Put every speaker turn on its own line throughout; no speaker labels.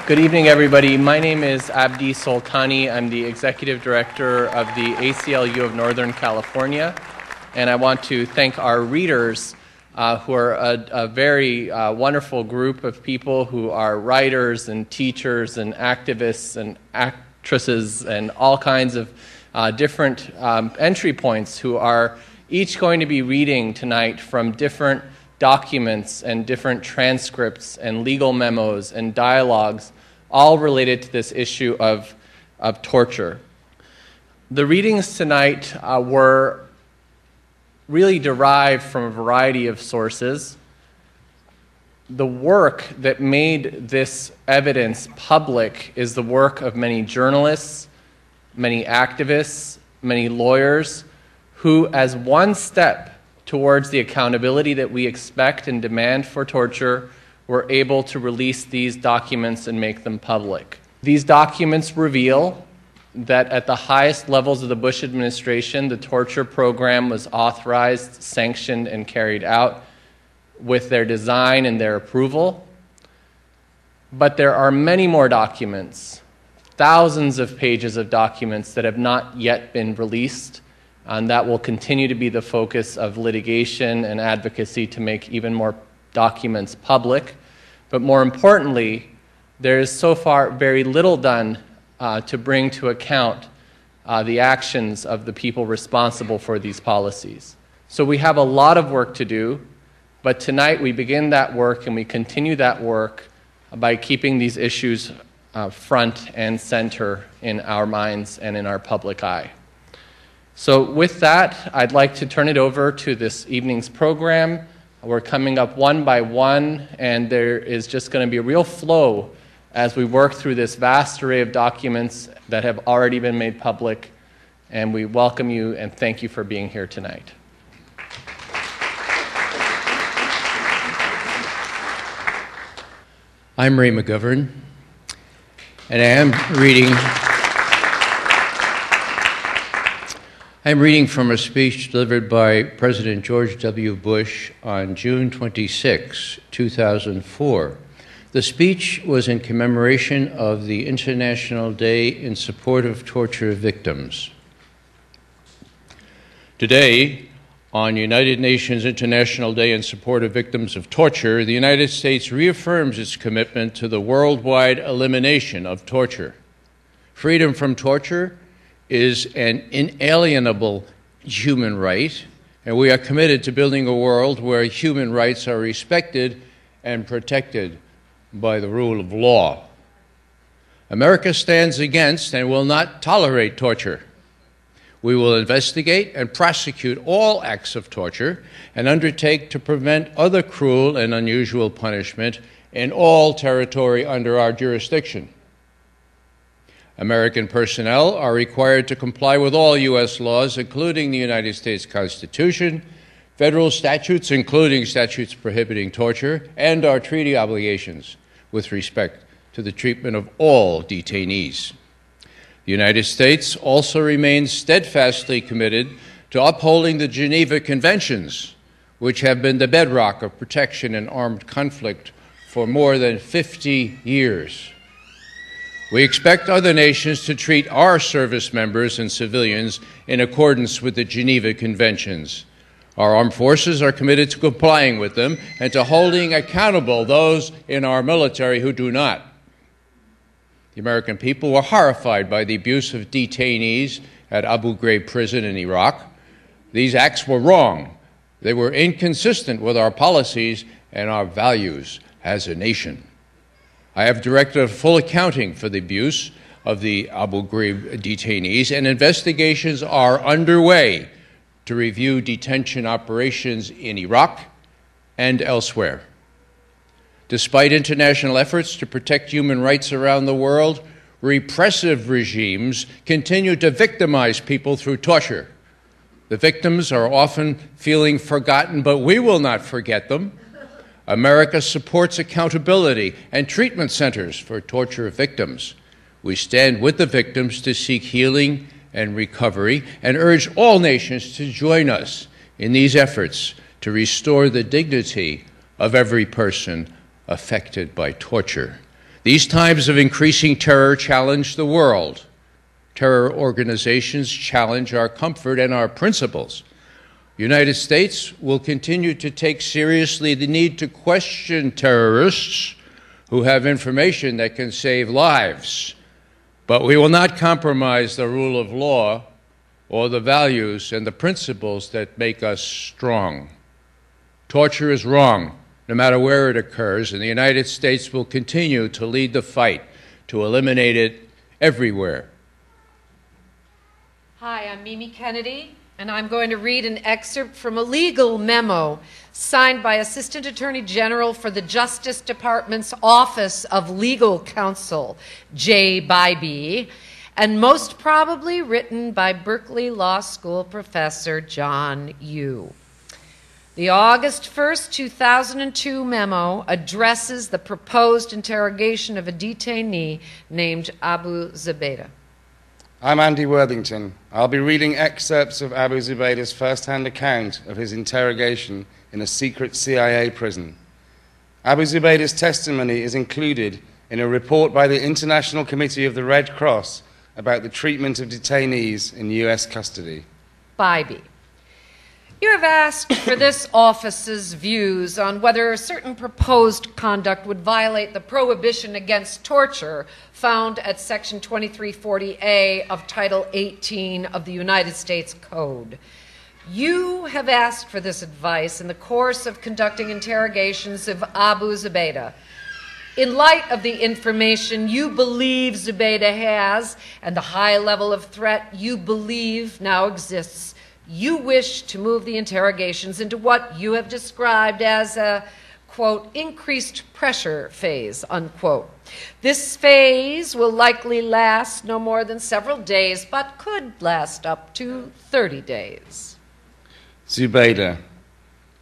Good evening, everybody. My name is Abdi Soltani. I'm the Executive Director of the ACLU of Northern California, and I want to thank our readers who are a very wonderful group of people who are writers and teachers and activists and actresses and all kinds of different entry points who are each going to be reading tonight from different documents and different transcripts and legal memos and dialogues, all related to this issue of torture. The readings tonight were really derived from a variety of sources. The work that made this evidence public is the work of many journalists, many activists, many lawyers, who, as one step towards the accountability that we expect and demand for torture, were able to release these documents and make them public. These documents reveal that at the highest levels of the Bush administration, the torture program was authorized, sanctioned, and carried out with their design and their approval. But there are many more documents, thousands of pages of documents that have not yet been released, and that will continue to be the focus of litigation and advocacy to make even more documents public. But more importantly, there is so far very little done to bring to account the actions of the people responsible for these policies. So we have a lot of work to do, but tonight we begin that work and we continue that work by keeping these issues front and center in our minds and in our public eye. So with that, I'd like to turn it over to this evening's program. We're coming up one by one, and there is just going to be a real flow as we work through this vast array of documents that have already been made public, and we welcome you and thank you for being here tonight.
I'm Ray McGovern, and I'm reading from a speech delivered by President George W. Bush on June 26, 2004. The speech was in commemoration of the International Day in Support of Torture Victims. Today, on United Nations International Day in Support of Victims of Torture, the United States reaffirms its commitment to the worldwide elimination of torture. Freedom from torture is an inalienable human right, and we are committed to building a world where human rights are respected and protected by the rule of law. America stands against and will not tolerate torture. We will investigate and prosecute all acts of torture and undertake to prevent other cruel and unusual punishment in all territory under our jurisdiction. American personnel are required to comply with all U.S. laws, including the United States Constitution, federal statutes, including statutes prohibiting torture, and our treaty obligations with respect to the treatment of all detainees. The United States also remains steadfastly committed to upholding the Geneva Conventions, which have been the bedrock of protection in armed conflict for more than 50 years. We expect other nations to treat our service members and civilians in accordance with the Geneva Conventions. Our armed forces are committed to complying with them and to holding accountable those in our military who do not. The American people were horrified by the abuse of detainees at Abu Ghraib prison in Iraq. These acts were wrong. They were inconsistent with our policies and our values as a nation. I have directed a full accounting for the abuse of the Abu Ghraib detainees, and investigations are underway to review detention operations in Iraq and elsewhere. Despite international efforts to protect human rights around the world, repressive regimes continue to victimize people through torture. The victims are often feeling forgotten, but we will not forget them. America supports accountability and treatment centers for torture victims. We stand with the victims to seek healing and recovery and urge all nations to join us in these efforts to restore the dignity of every person affected by torture. These times of increasing terror challenge the world. Terror organizations challenge our comfort and our principles. The United States will continue to take seriously the need to question terrorists who have information that can save lives. But we will not compromise the rule of law or the values and the principles that make us strong. Torture is wrong, no matter where it occurs, and the United States will continue to lead the fight to eliminate it everywhere.
Hi, I'm Mimi Kennedy, and I'm going to read an excerpt from a legal memo signed by Assistant Attorney General for the Justice Department's Office of Legal Counsel, J. Bybee, and most probably written by Berkeley Law School professor John Yoo. The August 1st, 2002 memo addresses the proposed interrogation of a detainee named Abu Zubaydah.
I'm Andy Worthington. I'll be reading excerpts of Abu Zubaydah's first-hand account of his interrogation in a secret CIA prison. Abu Zubaydah's testimony is included in a report by the International Committee of the Red Cross about the treatment of detainees in U.S. custody.
Bybee. You have asked for this office's views on whether certain proposed conduct would violate the prohibition against torture found at Section 2340A of Title 18 of the United States Code. You have asked for this advice in the course of conducting interrogations of Abu Zubaydah. In light of the information you believe Zubaydah has and the high level of threat you believe now exists, you wish to move the interrogations into what you have described as a, quote, increased pressure phase, unquote. This phase will likely last no more than several days, but could last up to 30 days.
Zubaydah.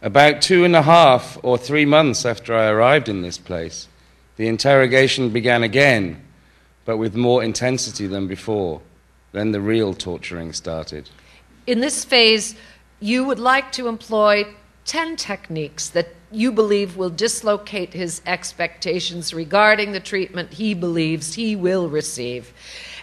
About 2.5 or 3 months after I arrived in this place, the interrogation began again, but with more intensity than before. Then the real torturing started.
In this phase, you would like to employ 10 techniques that you believe will dislocate his expectations regarding the treatment he believes he will receive,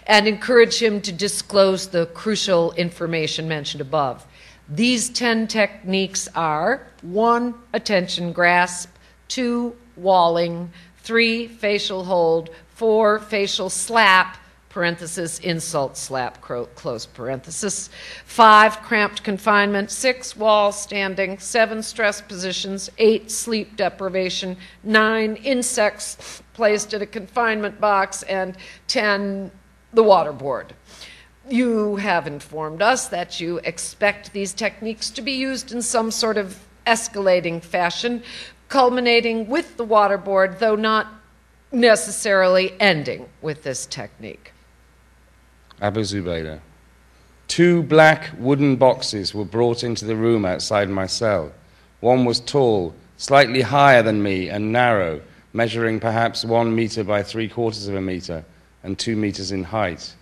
and encourage him to disclose the crucial information mentioned above. These 10 techniques are 1, attention grasp, 2, walling, 3, facial hold, 4, facial slap, parenthesis, insult slap, close parenthesis, 5, cramped confinement, 6, wall standing, 7, stress positions, 8, sleep deprivation, 9, insects placed in a confinement box, and 10, the waterboard. You have informed us that you expect these techniques to be used in some sort of escalating fashion, culminating with the waterboard, though not necessarily ending with this technique.
Abu Zubaydah. 2 black wooden boxes were brought into the room outside my cell. One was tall, slightly higher than me, and narrow, measuring perhaps 1 meter by 3/4 of a meter and 2 meters in height.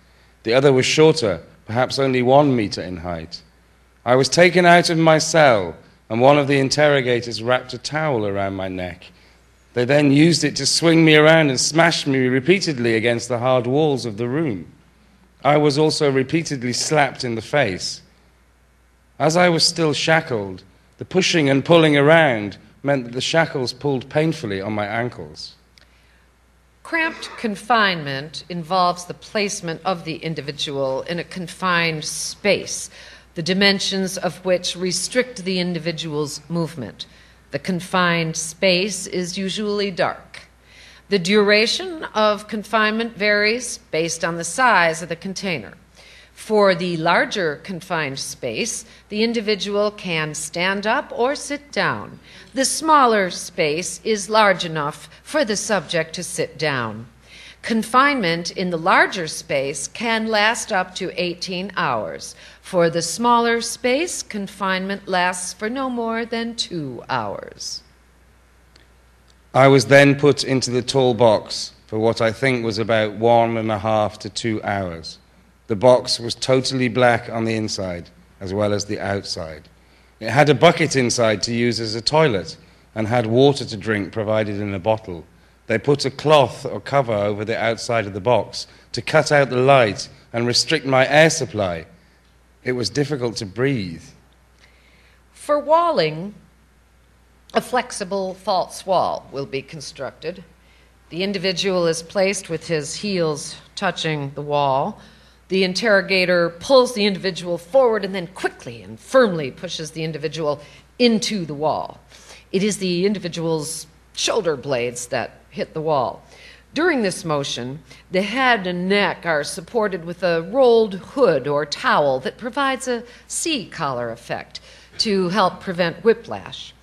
The other was shorter, perhaps only 1 meter in height. I was taken out of my cell, and one of the interrogators wrapped a towel around my neck. They then used it to swing me around and smash me repeatedly against the hard walls of the room. I was also repeatedly slapped in the face. As I was still shackled, the pushing and pulling around meant that the shackles pulled painfully on my ankles.
Cramped confinement involves the placement of the individual in a confined space, the dimensions of which restrict the individual's movement. The confined space is usually dark. The duration of confinement varies based on the size of the container. For the larger confined space, the individual can stand up or sit down. The smaller space is large enough for the subject to sit down. Confinement in the larger space can last up to 18 hours. For the smaller space, confinement lasts for no more than 2 hours.
I was then put into the tall box for what I think was about 1.5 to 2 hours. The box was totally black on the inside as well as the outside. It had a bucket inside to use as a toilet and had water to drink provided in a bottle. They put a cloth or cover over the outside of the box to cut out the light and restrict my air supply. It was difficult to breathe.
For walling, a flexible false wall will be constructed. The individual is placed with his heels touching the wall. The interrogator pulls the individual forward and then quickly and firmly pushes the individual into the wall. It is the individual's shoulder blades that hit the wall. During this motion, the head and neck are supported with a rolled hood or towel that provides a C-collar effect to help prevent whiplash.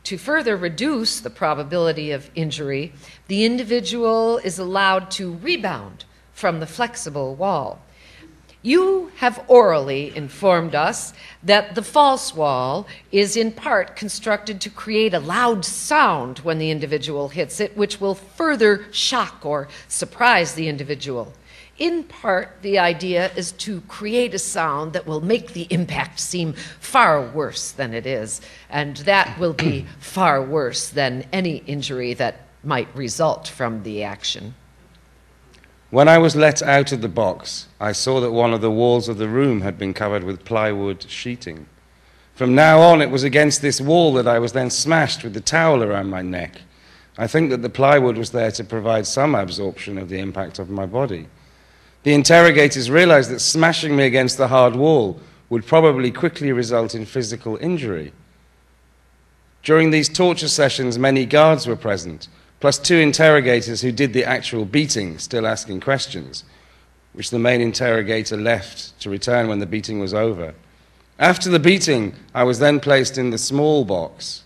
To further reduce the probability of injury, the individual is allowed to rebound from the flexible wall. You have orally informed us that the false wall is in part constructed to create a loud sound when the individual hits it, which will further shock or surprise the individual. In part, the idea is to create a sound that will make the impact seem far worse than it is, and that will be far worse than any injury that might result from the action.
When I was let out of the box, I saw that one of the walls of the room had been covered with plywood sheeting. From now on, it was against this wall that I was then smashed with the towel around my neck. I think that the plywood was there to provide some absorption of the impact of my body. The interrogators realized that smashing me against the hard wall would probably quickly result in physical injury. During these torture sessions, many guards were present, plus 2 interrogators who did the actual beating, still asking questions, which the main interrogator left to return when the beating was over. After the beating, I was then placed in the small box.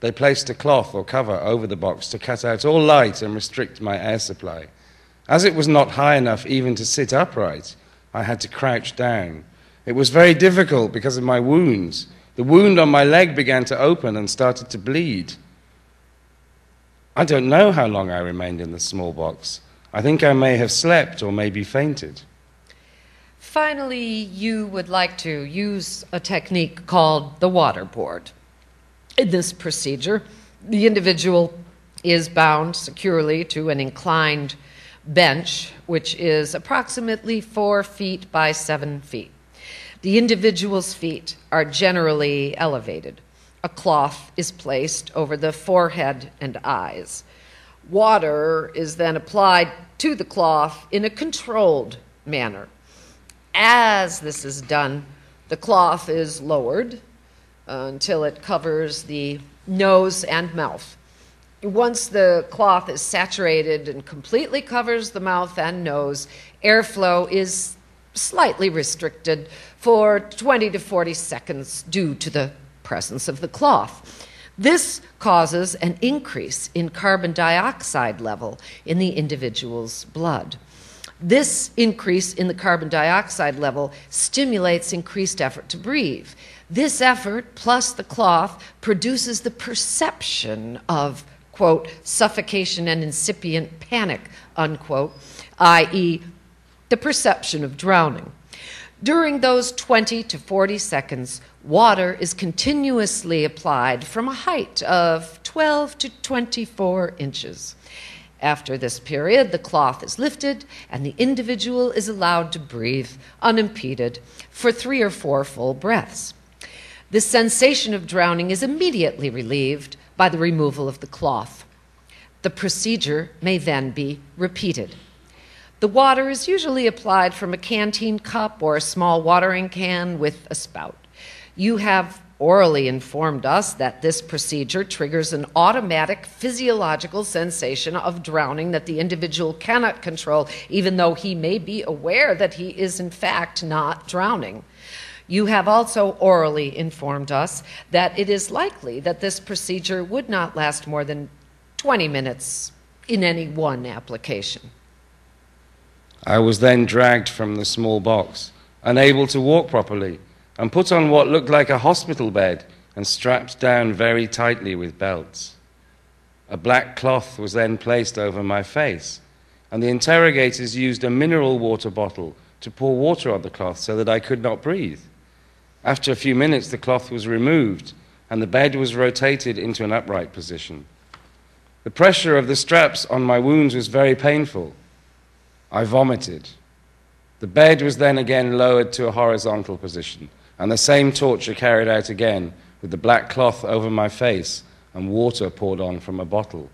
They placed a cloth or cover over the box to cut out all light and restrict my air supply. As it was not high enough even to sit upright, I had to crouch down. It was very difficult because of my wounds. The wound on my leg began to open and started to bleed. I don't know how long I remained in the small box. I think I may have slept or maybe fainted.
Finally, you would like to use a technique called the waterboard. In this procedure, the individual is bound securely to an inclined bench, which is approximately 4 feet by 7 feet. The individual's feet are generally elevated. A cloth is placed over the forehead and eyes. Water is then applied to the cloth in a controlled manner. As this is done, the cloth is lowered until it covers the nose and mouth. Once the cloth is saturated and completely covers the mouth and nose, airflow is slightly restricted for 20 to 40 seconds due to the presence of the cloth. This causes an increase in carbon dioxide level in the individual's blood. This increase in the carbon dioxide level stimulates increased effort to breathe. This effort, plus the cloth, produces the perception of, quote, suffocation and incipient panic, unquote, i.e., the perception of drowning. During those 20 to 40 seconds, water is continuously applied from a height of 12 to 24 inches. After this period, the cloth is lifted and the individual is allowed to breathe unimpeded for 3 or 4 full breaths. The sensation of drowning is immediately relieved by the removal of the cloth. The procedure may then be repeated. The water is usually applied from a canteen cup or a small watering can with a spout. You have orally informed us that this procedure triggers an automatic physiological sensation of drowning that the individual cannot control, even though he may be aware that he is in fact not drowning. You have also orally informed us that it is likely that this procedure would not last more than 20 minutes in any one application.
I was then dragged from the small box, unable to walk properly, and put on what looked like a hospital bed and strapped down very tightly with belts. A black cloth was then placed over my face, and the interrogators used a mineral water bottle to pour water on the cloth so that I could not breathe. After a few minutes, the cloth was removed, and the bed was rotated into an upright position. The pressure of the straps on my wounds was very painful. I vomited. The bed was then again lowered to a horizontal position, and the same torture carried out again, with the black cloth over my face and water poured on from a bottle.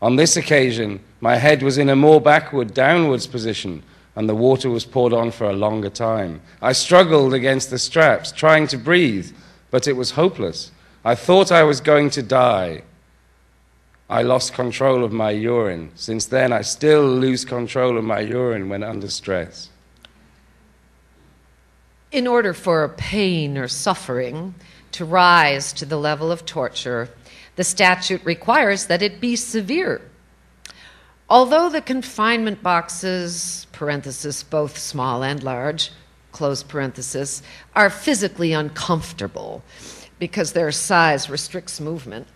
On this occasion, my head was in a more backward, downwards position, and the water was poured on for a longer time. I struggled against the straps, trying to breathe, but it was hopeless. I thought I was going to die. I lost control of my urine. Since then, I still lose control of my urine when under stress.
In order for pain or suffering to rise to the level of torture, the statute requires that it be severe. Although the confinement boxes, parenthesis, both small and large, close parenthesis, are physically uncomfortable because their size restricts movement,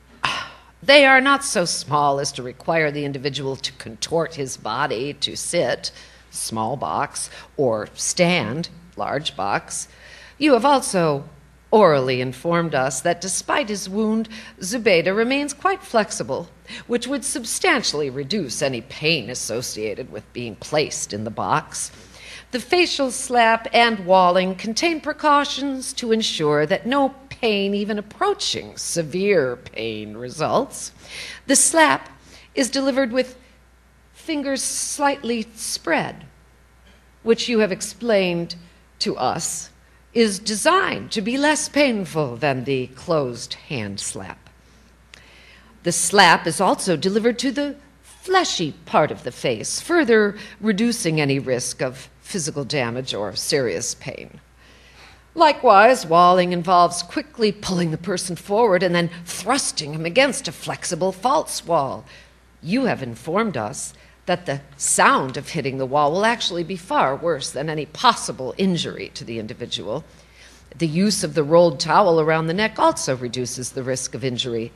they are not so small as to require the individual to contort his body to sit, small box, or stand, large box. You have also orally informed us that despite his wound, Zubaydah remains quite flexible, which would substantially reduce any pain associated with being placed in the box. The facial slap and walling contain precautions to ensure that no pain, even approaching severe pain, results. The slap is delivered with fingers slightly spread, which you have explained to us is designed to be less painful than the closed hand slap. The slap is also delivered to the fleshy part of the face, further reducing any risk of physical damage or serious pain. Likewise, walling involves quickly pulling the person forward and then thrusting him against a flexible false wall. You have informed us that the sound of hitting the wall will actually be far worse than any possible injury to the individual. The use of the rolled towel around the neck also reduces the risk of injury.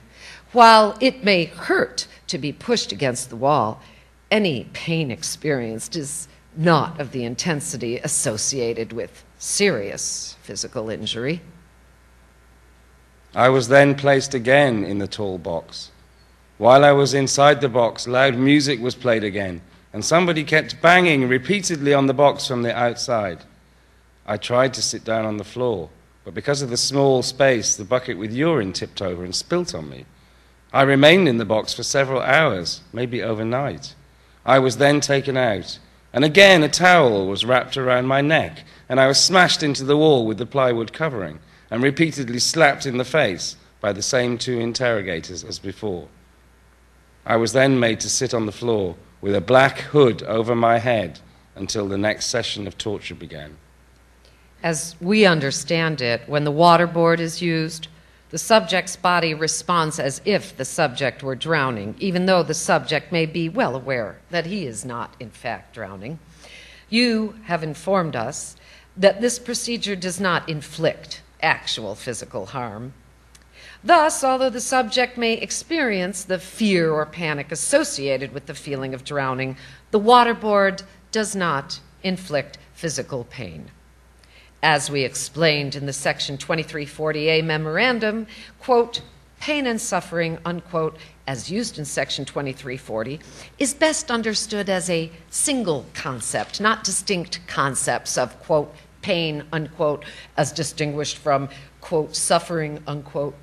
While it may hurt to be pushed against the wall, any pain experienced is not of the intensity associated with serious physical injury.
I was then placed again in the tall box. While I was inside the box, loud music was played again, and somebody kept banging repeatedly on the box from the outside. I tried to sit down on the floor, but because of the small space, the bucket with urine tipped over and spilt on me. I remained in the box for several hours, maybe overnight. I was then taken out, and again a towel was wrapped around my neck, and I was smashed into the wall with the plywood covering, and repeatedly slapped in the face by the same two interrogators as before. I was then made to sit on the floor with a black hood over my head until the next session of torture began.
As we understand it, when the waterboard is used, the subject's body responds as if the subject were drowning, even though the subject may be well aware that he is not, in fact, drowning. You have informed us that this procedure does not inflict actual physical harm. Thus, although the subject may experience the fear or panic associated with the feeling of drowning, the waterboard does not inflict physical pain. As we explained in the Section 2340A memorandum, quote, pain and suffering, unquote, as used in Section 2340, is best understood as a single concept, not distinct concepts of, quote, pain, unquote, as distinguished from, quote, suffering, unquote.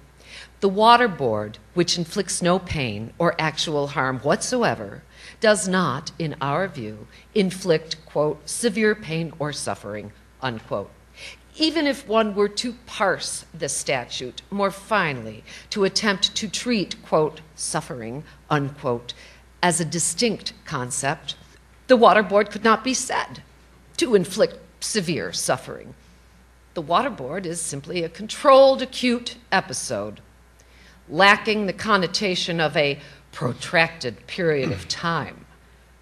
The waterboard, which inflicts no pain or actual harm whatsoever, does not, in our view, inflict, quote, severe pain or suffering, unquote. Even if one were to parse the statute more finely to attempt to treat, quote, suffering, unquote, as a distinct concept, the waterboard could not be said to inflict severe suffering. The waterboard is simply a controlled acute episode, lacking the connotation of a protracted period of time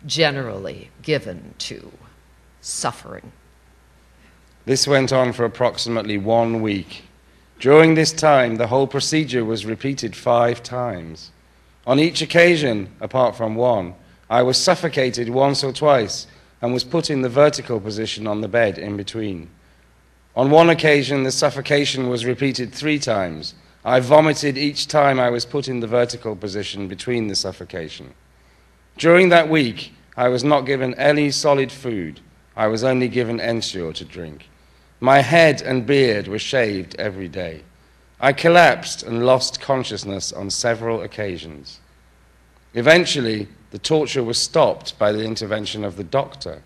generally given to suffering.
This went on for approximately 1 week. During this time, the whole procedure was repeated 5 times. On each occasion, apart from one, I was suffocated once or twice and was put in the vertical position on the bed in between. On one occasion, the suffocation was repeated 3 times. I vomited each time I was put in the vertical position between the suffocation. During that week, I was not given any solid food. I was only given Ensure to drink. My head and beard were shaved every day. I collapsed and lost consciousness on several occasions. Eventually, the torture was stopped by the intervention of the doctor.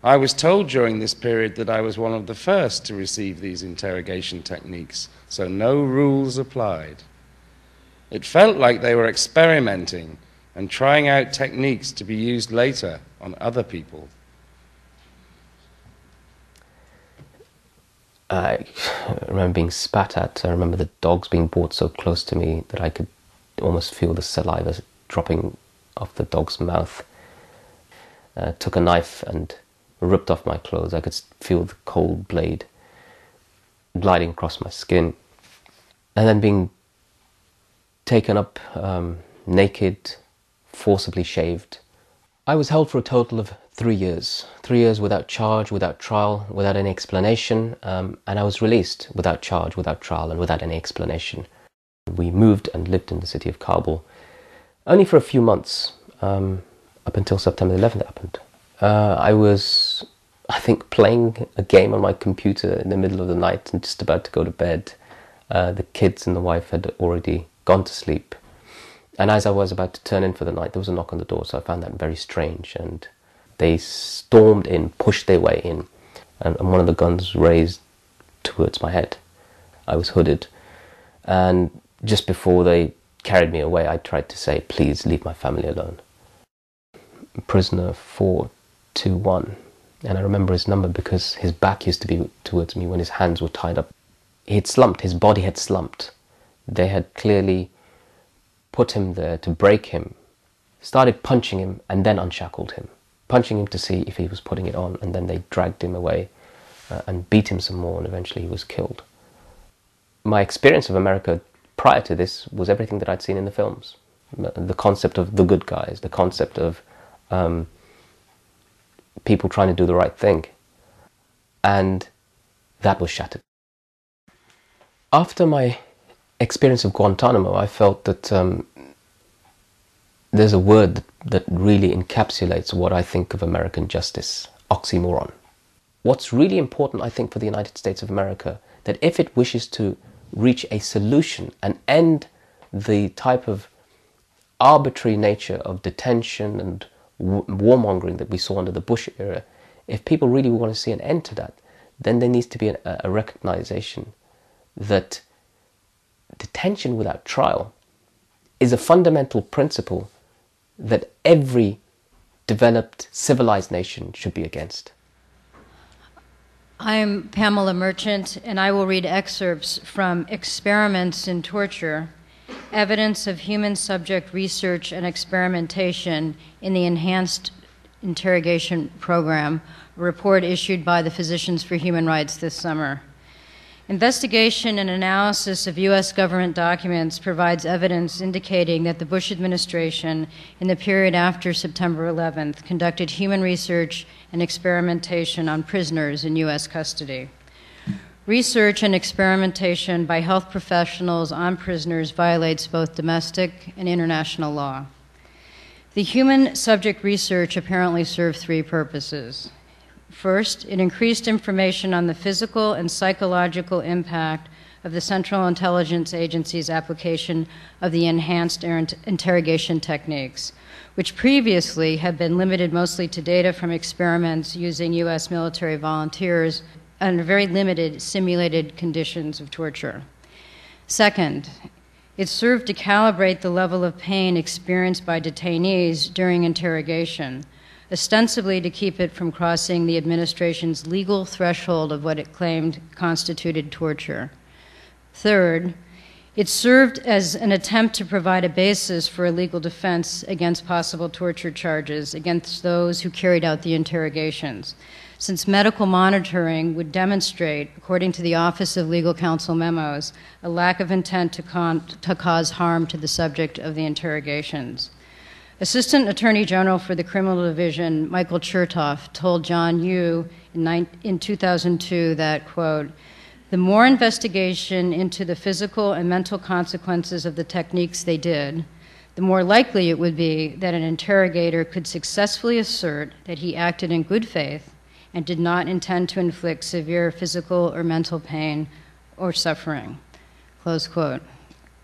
I was told during this period that I was one of the first to receive these interrogation techniques, so no rules applied. It felt like they were experimenting and trying out techniques to be used later on other people.
I remember being spat at. I remember the dogs being brought so close to me that I could almost feel the saliva dropping off the dog's mouth. Took a knife and ripped off my clothes. I could feel the cold blade gliding across my skin. And then being taken up naked, forcibly shaved. I was held for a total of 3 years. 3 years without charge, without trial, without any explanation. And I was released without charge, without trial, and without any explanation. We moved and lived in the city of Kabul only for a few months, up until September 11th happened. I was, I think, playing a game on my computer in the middle of the night and just about to go to bed. The kids and the wife had already gone to sleep. And as I was about to turn in for the night, there was a knock on the door, so I found that very strange. And they stormed in, pushed their way in, and one of the guns raised towards my head. I was hooded. And just before they carried me away, I tried to say, please leave my family alone. Prisoner 421. And I remember his number because his back used to be towards me when his hands were tied up. He had slumped, his body had slumped. They had clearly put him there to break him, started punching him and then unshackled him. Punching him to see if he was putting it on, and then they dragged him away and beat him some more, and eventually he was killed. My experience of America prior to this was everything that I'd seen in the films. The concept of the good guys, the concept of people trying to do the right thing. And that was shattered. After my experience of Guantanamo, I felt that there's a word that really encapsulates what I think of American justice: oxymoron. What's really important, I think, for the United States of America, that if it wishes to reach a solution and end the type of arbitrary nature of detention and warmongering that we saw under the Bush era, if people really want to see an end to that, then there needs to be a recognition that detention without trial is a fundamental principle that every developed, civilized nation should be against.
I'm Pamela Merchant, and I will read excerpts from Experiments in Torture, Evidence of Human Subject Research and Experimentation in the Enhanced Interrogation Program, a report issued by the Physicians for Human Rights this summer. Investigation and analysis of U.S. government documents provides evidence indicating that the Bush administration, in the period after September 11th, conducted human research and experimentation on prisoners in U.S. custody. Research and experimentation by health professionals on prisoners violates both domestic and international law. The human subject research apparently served three purposes. First, it increased information on the physical and psychological impact of the Central Intelligence Agency's application of the enhanced interrogation techniques, which previously had been limited mostly to data from experiments using U.S. military volunteers under very limited simulated conditions of torture. Second, it served to calibrate the level of pain experienced by detainees during interrogation, ostensibly to keep it from crossing the administration's legal threshold of what it claimed constituted torture. Third, it served as an attempt to provide a basis for a legal defense against possible torture charges against those who carried out the interrogations, since medical monitoring would demonstrate, according to the Office of Legal Counsel memos, a lack of intent to cause harm to the subject of the interrogations. Assistant Attorney General for the Criminal Division, Michael Chertoff, told John Yoo in 2002 that, quote, The more investigation into the physical and mental consequences of the techniques they did, the more likely it would be that an interrogator could successfully assert that he acted in good faith and did not intend to inflict severe physical or mental pain or suffering. Close quote.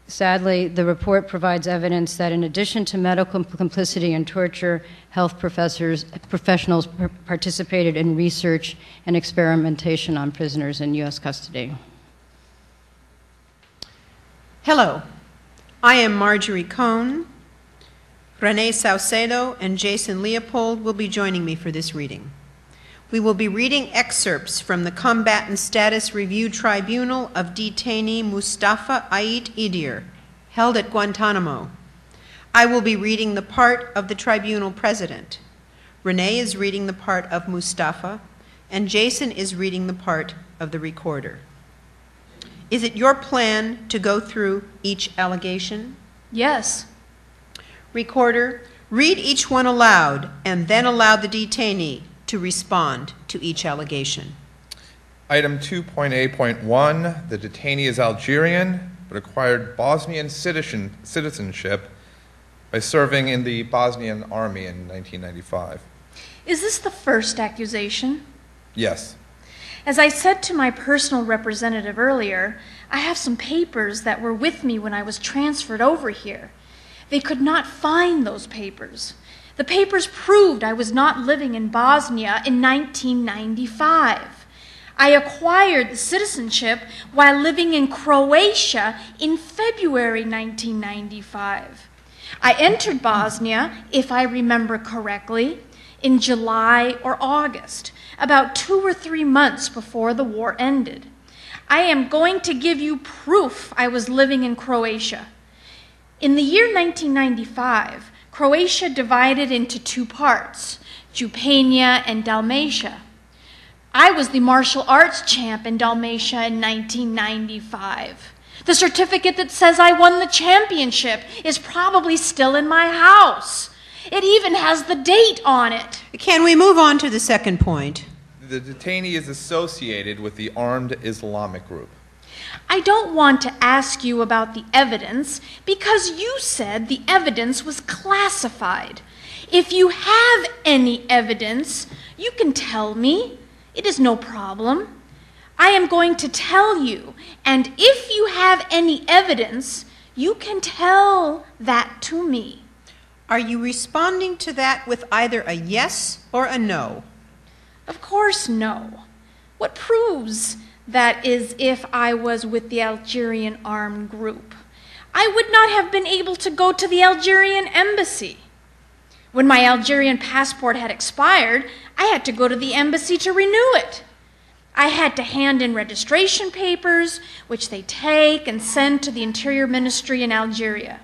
Sadly, the report provides evidence that in addition to medical complicity in torture, health professionals participated in research and experimentation on prisoners in U.S. custody.
Hello, I am Marjorie Cohn. Renee Saucedo and Jason Leopold will be joining me for this reading. We will be reading excerpts from the Combatant Status Review Tribunal of detainee Mustafa Ait Idir, held at Guantanamo. I will be reading the part of the tribunal president. Renee is reading the part of Mustafa, and Jason is reading the part of the recorder. Is it your plan to go through each allegation?
Yes.
Recorder, read each one aloud, and then allow the detainee to respond to each allegation.
Item 2.A.1, the detainee is Algerian, but acquired Bosnian citizenship by serving in the Bosnian army in 1995.
Is this the first accusation?
Yes.
As I said to my personal representative earlier, I have some papers that were with me when I was transferred over here. They could not find those papers. The papers proved I was not living in Bosnia in 1995. I acquired the citizenship while living in Croatia in February 1995. I entered Bosnia, if I remember correctly, in July or August, about 2 or 3 months before the war ended. I am going to give you proof I was living in Croatia. In the year 1995, Croatia divided into 2 parts, Jupania and Dalmatia. I was the martial arts champ in Dalmatia in 1995. The certificate that says I won the championship is probably still in my house. It even has the date on it.
Can we move on to the second point?
The detainee is associated with the armed Islamic group.
I don't want to ask you about the evidence because you said the evidence was classified. If you have any evidence, you can tell me. It is no problem. I am going to tell you, and if you have any evidence, you can tell that to me.
Are you responding to that with either a yes or a no?
Of course, no. What proves that is if I was with the Algerian armed group? I would not have been able to go to the Algerian embassy. When my Algerian passport had expired, I had to go to the embassy to renew it. I had to hand in registration papers, which they take and send to the Interior Ministry in Algeria.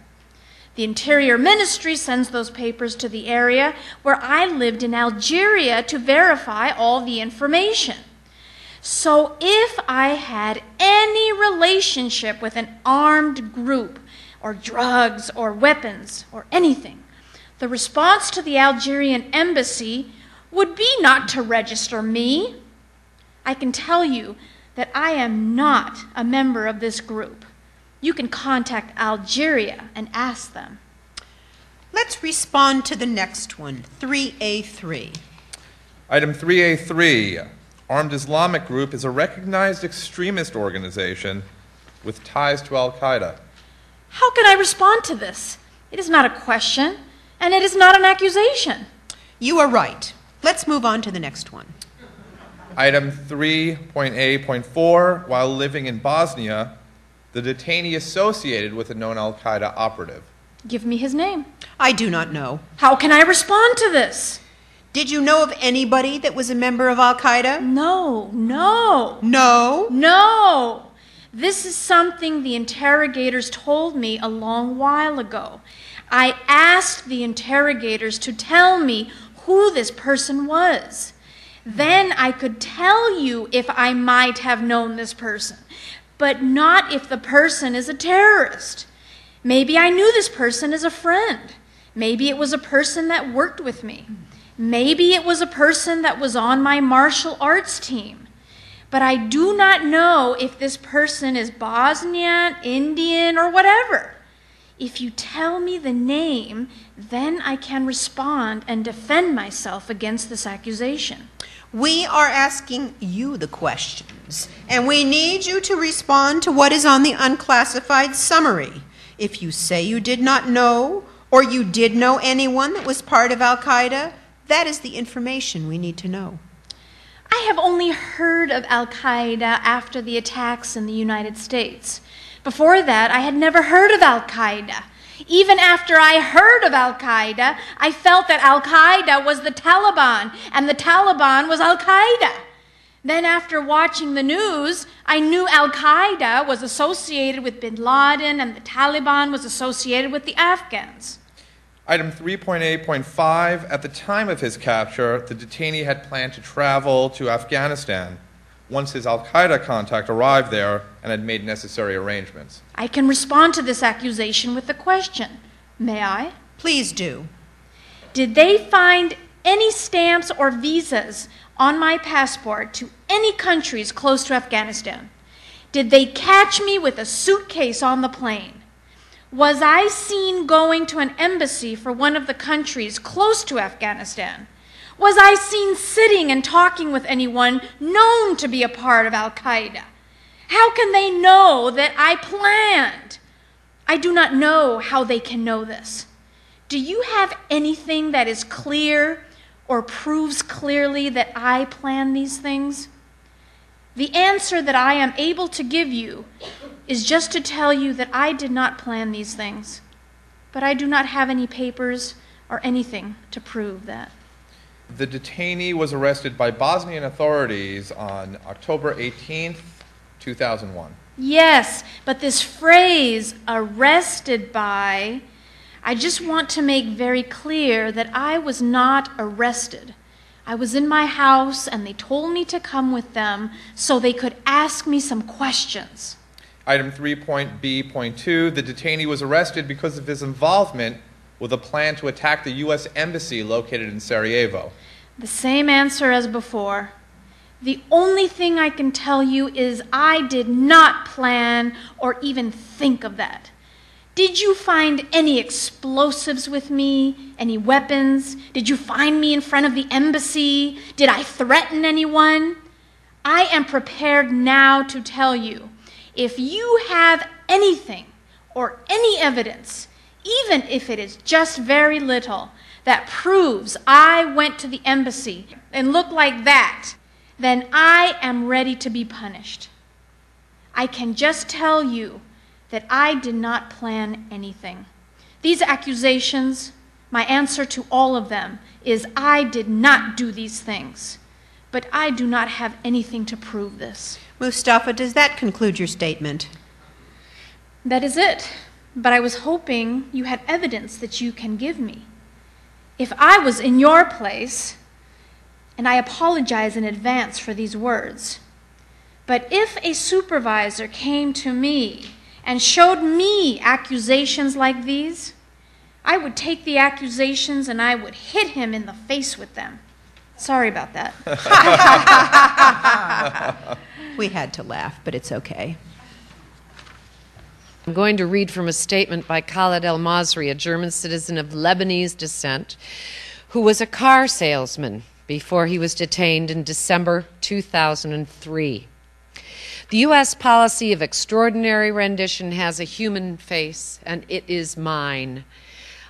The Interior Ministry sends those papers to the area where I lived in Algeria to verify all the information. So if I had any relationship with an armed group, or drugs, or weapons, or anything, the response to the Algerian embassy would be not to register me. I can tell you that I am not a member of this group. You can contact Algeria and ask them.
Let's respond to the next one, 3A3.
Item 3A3, Armed Islamic Group is a recognized extremist organization with ties to Al-Qaeda.
How can I respond to this? It is not a question, and it is not an accusation.
You are right. Let's move on to the next one.
Item 3.A.4, while living in Bosnia, the detainee associated with a known Al-Qaeda operative.
Give me his name.
I do not know.
How can I respond to this?
Did you know of anybody that was a member of Al-Qaeda?
No.
No?
This is something the interrogators told me a long while ago. I asked the interrogators to tell me who this person was. Then I could tell you if I might have known this person, but not if the person is a terrorist. Maybe I knew this person as a friend. Maybe it was a person that worked with me. Maybe it was a person that was on my martial arts team. but I do not know if this person is Bosnian, Indian, or whatever. If you tell me the name, then I can respond and defend myself against this accusation.
We are asking you the questions, and we need you to respond to what is on the unclassified summary. If you say you did not know, or you did know anyone that was part of Al-Qaeda, that is the information we need to know.
I have only heard of Al-Qaeda after the attacks in the United States. Before that, I had never heard of Al-Qaeda. Even after I heard of Al-Qaeda, I felt that Al-Qaeda was the Taliban, and the Taliban was Al-Qaeda. Then after watching the news, I knew Al-Qaeda was associated with bin Laden, and the Taliban was associated with the Afghans.
Item 3.8.5, at the time of his capture, the detainee had planned to travel to Afghanistan once his Al-Qaeda contact arrived there and had made necessary arrangements.
I can respond to this accusation with a question. May I?
Please do.
Did they find any stamps or visas on my passport to any countries close to Afghanistan? Did they catch me with a suitcase on the plane? Was I seen going to an embassy for one of the countries close to Afghanistan? Was I seen sitting and talking with anyone known to be a part of Al-Qaeda? How can they know that I planned? I do not know how they can know this. Do you have anything that is clear or proves clearly that I planned these things? The answer that I am able to give you is just to tell you that I did not plan these things, but I do not have any papers or anything to prove that.
The detainee was arrested by Bosnian authorities on October 18th, 2001.
Yes, but this phrase, arrested by, I just want to make very clear that I was not arrested. I was in my house and they told me to come with them so they could ask me some questions.
Item 3.B.2, the detainee was arrested because of his involvement with a plan to attack the U.S. Embassy located in Sarajevo.
The same answer as before. The only thing I can tell you is I did not plan or even think of that. Did you find any explosives with me? Any weapons? Did you find me in front of the embassy? Did I threaten anyone? I am prepared now to tell you, if you have anything or any evidence, even if it is just very little, that proves I went to the embassy and looked like that, then I am ready to be punished. I can just tell you that I did not plan anything. These accusations, my answer to all of them is I did not do these things, but I do not have anything to prove this.
Mustafa, does that conclude your statement?
That is it, but I was hoping you had evidence that you can give me. If I was in your place, and I apologize in advance for these words, but if a supervisor came to me and showed me accusations like these, I would take the accusations and I would hit him in the face with them. Sorry about that.
We had to laugh, but it's okay.
I'm going to read from a statement by Khaled El-Masri, a German citizen of Lebanese descent, who was a car salesman before he was detained in December 2003. The U.S. policy of extraordinary rendition has a human face, and it is mine.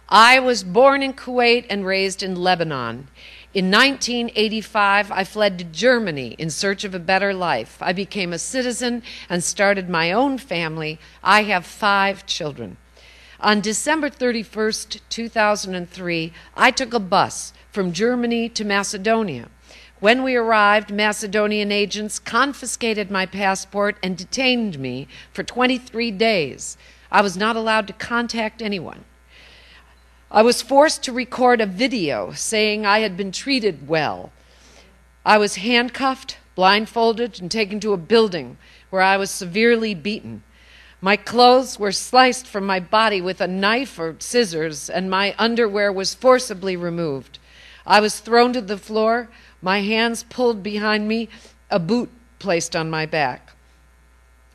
I was born in Kuwait and raised in Lebanon. In 1985, I fled to Germany in search of a better life. I became a citizen and started my own family. I have 5 children. On December 31st, 2003, I took a bus from Germany to Macedonia. When we arrived, Macedonian agents confiscated my passport and detained me for 23 days. I was not allowed to contact anyone. I was forced to record a video saying I had been treated well. I was handcuffed, blindfolded, and taken to a building where I was severely beaten. My clothes were sliced from my body with a knife or scissors, and my underwear was forcibly removed. I was thrown to the floor, my hands pulled behind me, a boot placed on my back.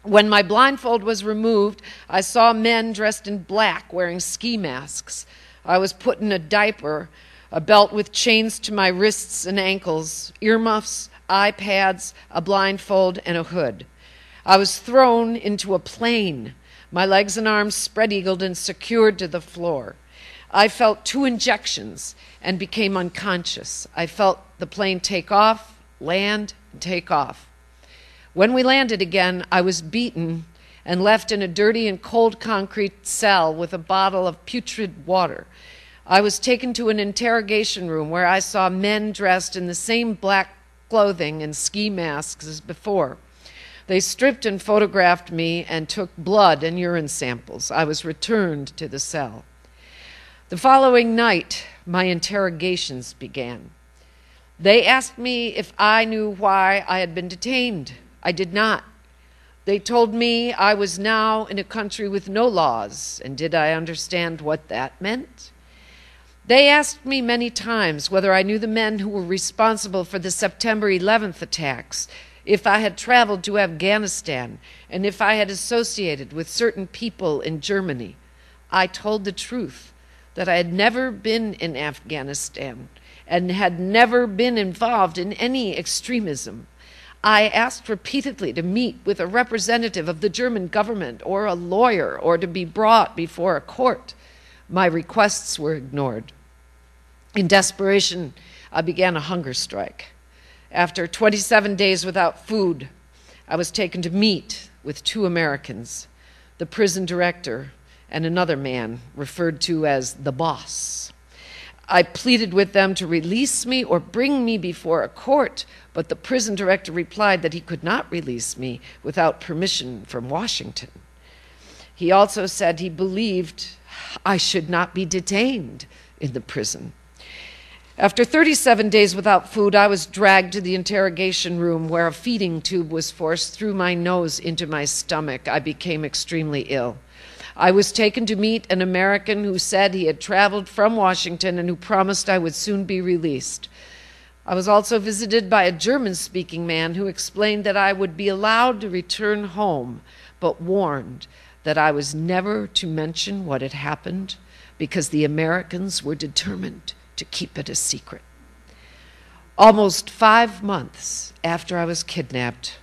When my blindfold was removed, I saw men dressed in black wearing ski masks. I was put in a diaper, a belt with chains to my wrists and ankles, earmuffs, iPads, a blindfold, and a hood. I was thrown into a plane, my legs and arms spread-eagled and secured to the floor. I felt 2 injections and became unconscious. I felt the plane take off, land, and take off. When we landed again, I was beaten and left in a dirty and cold concrete cell with a bottle of putrid water. I was taken to an interrogation room where I saw men dressed in the same black clothing and ski masks as before. They stripped and photographed me and took blood and urine samples. I was returned to the cell. The following night, my interrogations began. They asked me if I knew why I had been detained. I did not. They told me I was now in a country with no laws, and did I understand what that meant? They asked me many times whether I knew the men who were responsible for the September 11th attacks, if I had traveled to Afghanistan, and if I had associated with certain people in Germany. I told the truth, that I had never been in Afghanistan and had never been involved in any extremism. I asked repeatedly to meet with a representative of the German government or a lawyer or to be brought before a court. My requests were ignored. In desperation, I began a hunger strike. After 27 days without food, I was taken to meet with 2 Americans, the prison director and another man referred to as the boss. I pleaded with them to release me or bring me before a court, but the prison director replied that he could not release me without permission from Washington. He also said he believed I should not be detained in the prison. After 37 days without food, I was dragged to the interrogation room where a feeding tube was forced through my nose into my stomach. I became extremely ill. I was taken to meet an American who said he had traveled from Washington and who promised I would soon be released. I was also visited by a German-speaking man who explained that I would be allowed to return home, but warned that I was never to mention what had happened because the Americans were determined to keep it a secret. Almost 5 months after I was kidnapped,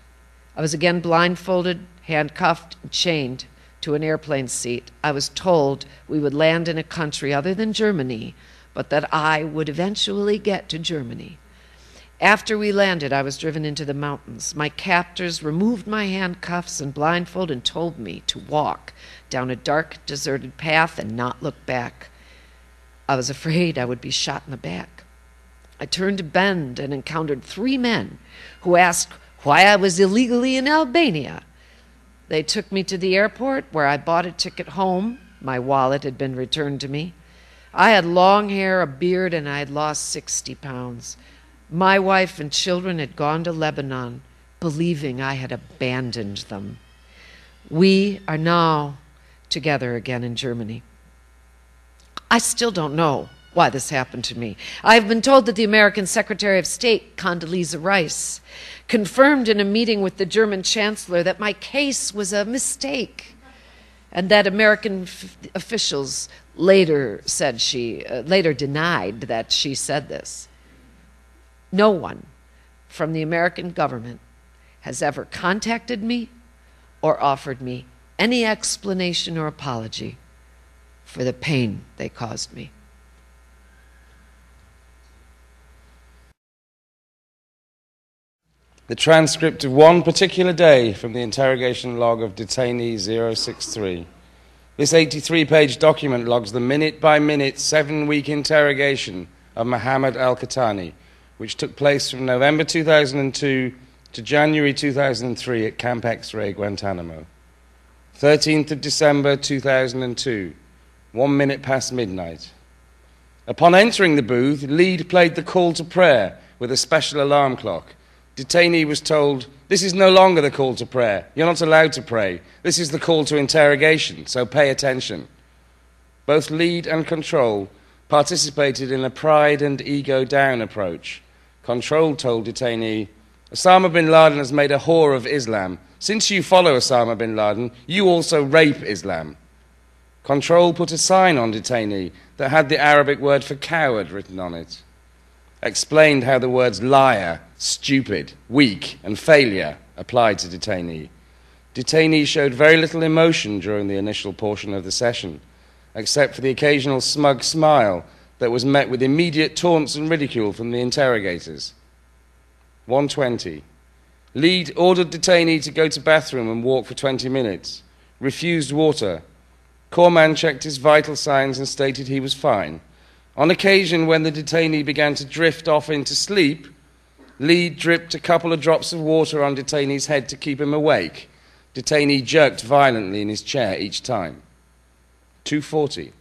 I was again blindfolded, handcuffed, and chained to an airplane seat. I was told we would land in a country other than Germany, but that I would eventually get to Germany. After we landed, I was driven into the mountains. My captors removed my handcuffs and blindfold and told me to walk down a dark, deserted path and not look back. I was afraid I would be shot in the back. I turned a bend and encountered 3 men who asked why I was illegally in Albania. They took me to the airport where I bought a ticket home. My wallet had been returned to me. I had long hair, a beard, and I had lost 60 pounds. My wife and children had gone to Lebanon, believing I had abandoned them. We are now together again in Germany. I still don't know why this happened to me. I have been told that the American Secretary of State, Condoleezza Rice, confirmed in a meeting with the German Chancellor that my case was a mistake, and that American officials later denied that she said this. No one from the American government has ever contacted me or offered me any explanation or apology for the pain they caused me.
The transcript of one particular day from the interrogation log of detainee 063. This 83-page document logs the minute-by-minute 7-week interrogation of Mohammed al-Qahtani, which took place from November 2002 to January 2003 at Camp X-Ray, Guantanamo. 13th of December 2002, 1 minute past midnight. Upon entering the booth, Lead played the call to prayer with a special alarm clock. Detainee was told, "This is no longer the call to prayer. You're not allowed to pray. This is the call to interrogation, so pay attention." Both Lead and Control participated in a pride and ego down approach. Control told Detainee, Osama bin Laden has made a whore of Islam. Since you follow Osama bin Laden, you also rape Islam. Control put a sign on detainee that had the Arabic word for coward written on it. Explained how the words liar, stupid, weak, and failure applied to detainee. Detainee showed very little emotion during the initial portion of the session, except for the occasional smug smile that was met with immediate taunts and ridicule from the interrogators. 1:20. Lead ordered detainee to go to bathroom and walk for 20 minutes. Refused water. Corpsman checked his vital signs and stated he was fine. On occasion, when the detainee began to drift off into sleep, Lead dripped a couple of drops of water on detainee's head to keep him awake. Detainee jerked violently in his chair each time. 2:40.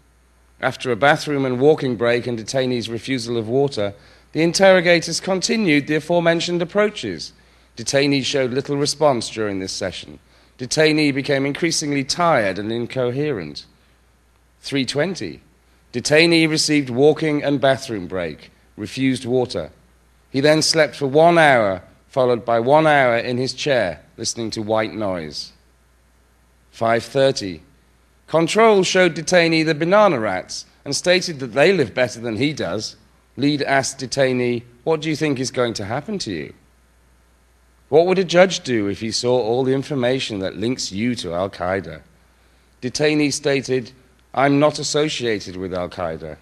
After a bathroom and walking break and detainee's refusal of water, the interrogators continued the aforementioned approaches. Detainee showed little response during this session. Detainee became increasingly tired and incoherent. 3:20. Detainee received walking and bathroom break, refused water. He then slept for 1 hour, followed by 1 hour in his chair, listening to white noise. 5:30. Control showed detainee the banana rats and stated that they live better than he does. Lead asked detainee, "What do you think is going to happen to you?" What would a judge do if he saw all the information that links you to Al-Qaeda? Detainee stated, "I'm not associated with Al-Qaeda."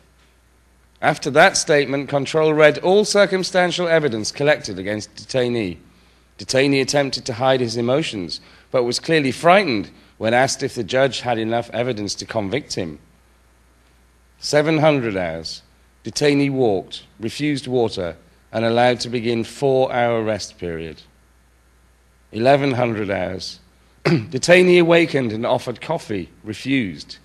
After that statement, Control read all circumstantial evidence collected against detainee. Detainee attempted to hide his emotions, but was clearly frightened when asked if the judge had enough evidence to convict him. 700 hours. Detainee walked, refused water, and allowed to begin 4-hour rest period. 1100 hours. Detainee awakened and offered coffee, refused.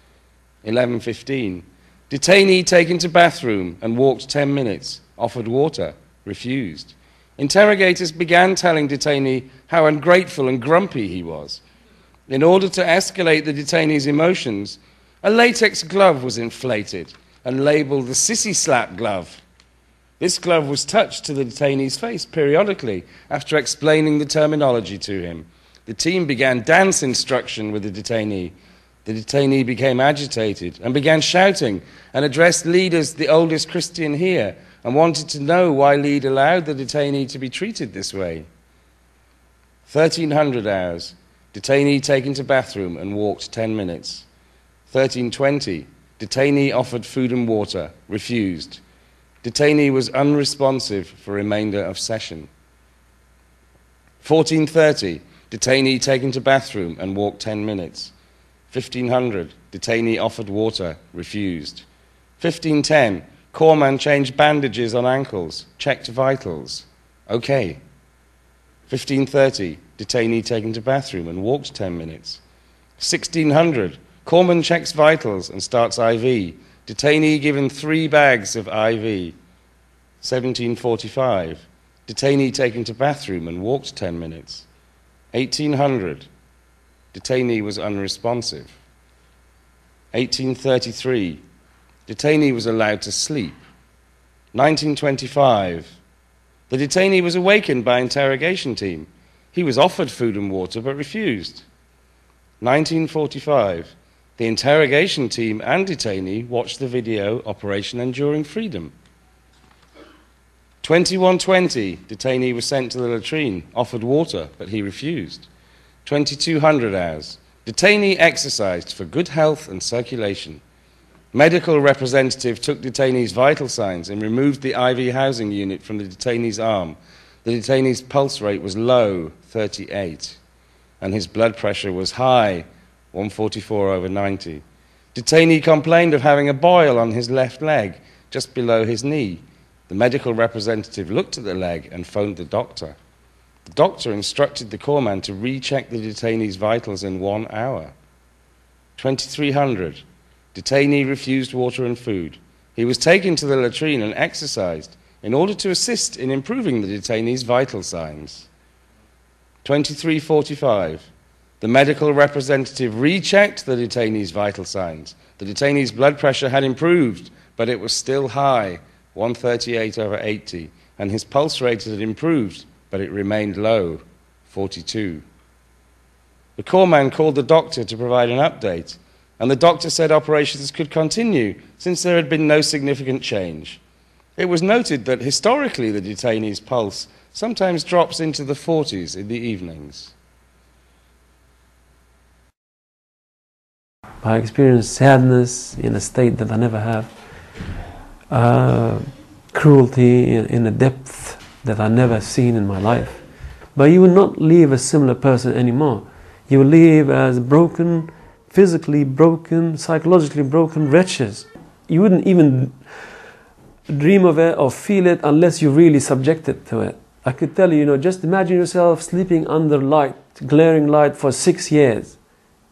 11:15. Detainee taken to bathroom and walked 10 minutes, offered water, refused. Interrogators began telling detainee how ungrateful and grumpy he was. In order to escalate the detainee's emotions, a latex glove was inflated and labeled the sissy slap glove. This glove was touched to the detainee's face periodically after explaining the terminology to him. The team began dance instruction with the detainee. The detainee became agitated and began shouting and addressed Lead as the oldest Christian here and wanted to know why Lead allowed the detainee to be treated this way. 1300 hours. Detainee taken to bathroom and walked 10 minutes. 13:20. Detainee offered food and water, refused. Detainee was unresponsive for remainder of session. 14:30. Detainee taken to bathroom and walked 10 minutes. 1500. Detainee offered water, refused. 15:10. Corpsman changed bandages on ankles, checked vitals. Okay. 15:30. Detainee taken to bathroom and walked 10 minutes. 1600. Corpsman checks vitals and starts IV. Detainee given 3 bags of IV. 17:45. Detainee taken to bathroom and walked 10 minutes. 1800. Detainee was unresponsive. 1833. Detainee was allowed to sleep. 1925. The detainee was awakened by interrogation team. He was offered food and water but refused. 1945. The interrogation team and detainee watched the video Operation Enduring Freedom. 2120. Detainee was sent to the latrine, offered water, but he refused. 2200 hours. Detainee exercised for good health and circulation. Medical representative took detainee's vital signs and removed the IV housing unit from the detainee's arm. The detainee's pulse rate was low, 38, and his blood pressure was high, 144/90. Detainee complained of having a boil on his left leg, just below his knee. The medical representative looked at the leg and phoned the doctor. The doctor instructed the corpsman to recheck the detainee's vitals in 1 hour. 2300. Detainee refused water and food. He was taken to the latrine and exercised in order to assist in improving the detainee's vital signs. 2345. The medical representative rechecked the detainee's vital signs. The detainee's blood pressure had improved, but it was still high, 138/80, and his pulse rate had improved, but it remained low, 42. The corps man called the doctor to provide an update, and the doctor said operations could continue since there had been no significant change. It was noted that historically the detainee's pulse sometimes drops into the 40s in the evenings.
I experienced sadness in a state that I never have, cruelty in a depth that I never seen in my life. But you will not leave a similar person anymore. You will live as broken, physically broken, psychologically broken wretches. You wouldn't even dream of it or feel it unless you really subjected to it. I could tell you, just imagine yourself sleeping under light, glaring light for 6 years.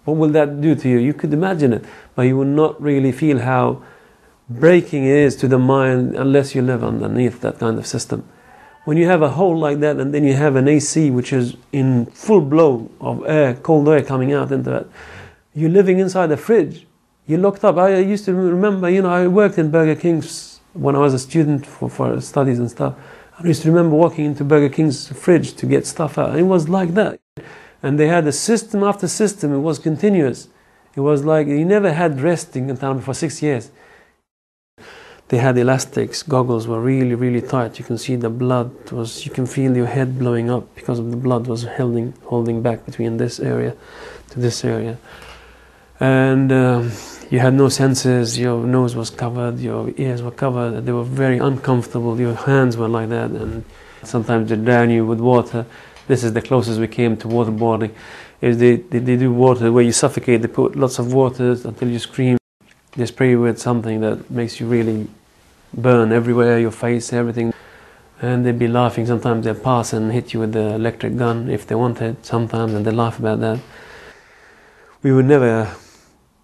What will that do to you? You could imagine it, but you will not really feel how breaking it is to the mind unless you live underneath that kind of system. When you have a hole like that and then you have an AC which is in full blow of air, cold air coming out into it, you're living inside a fridge. You're locked up. I used to remember, I worked in Burger King's when I was a student for studies and stuff. I used to remember walking into Burger King's fridge to get stuff out. It was like that. And they had a system after system. It was continuous. It was like you never had resting in town for 6 years. They had elastics. Goggles were really, really tight. You can see the blood. You can feel your head blowing up because of the blood was holding back between this area to this area. And you had no senses. Your nose was covered. Your ears were covered. They were very uncomfortable. Your hands were like that. And sometimes they drown you with water. This is the closest we came to waterboarding. Is they do water where you suffocate. They put lots of water until you scream. They spray you with something that makes you really burn everywhere, your face, everything. And they'd be laughing. Sometimes they'd pass and hit you with the electric gun if they wanted sometimes, and they laugh about that. We were never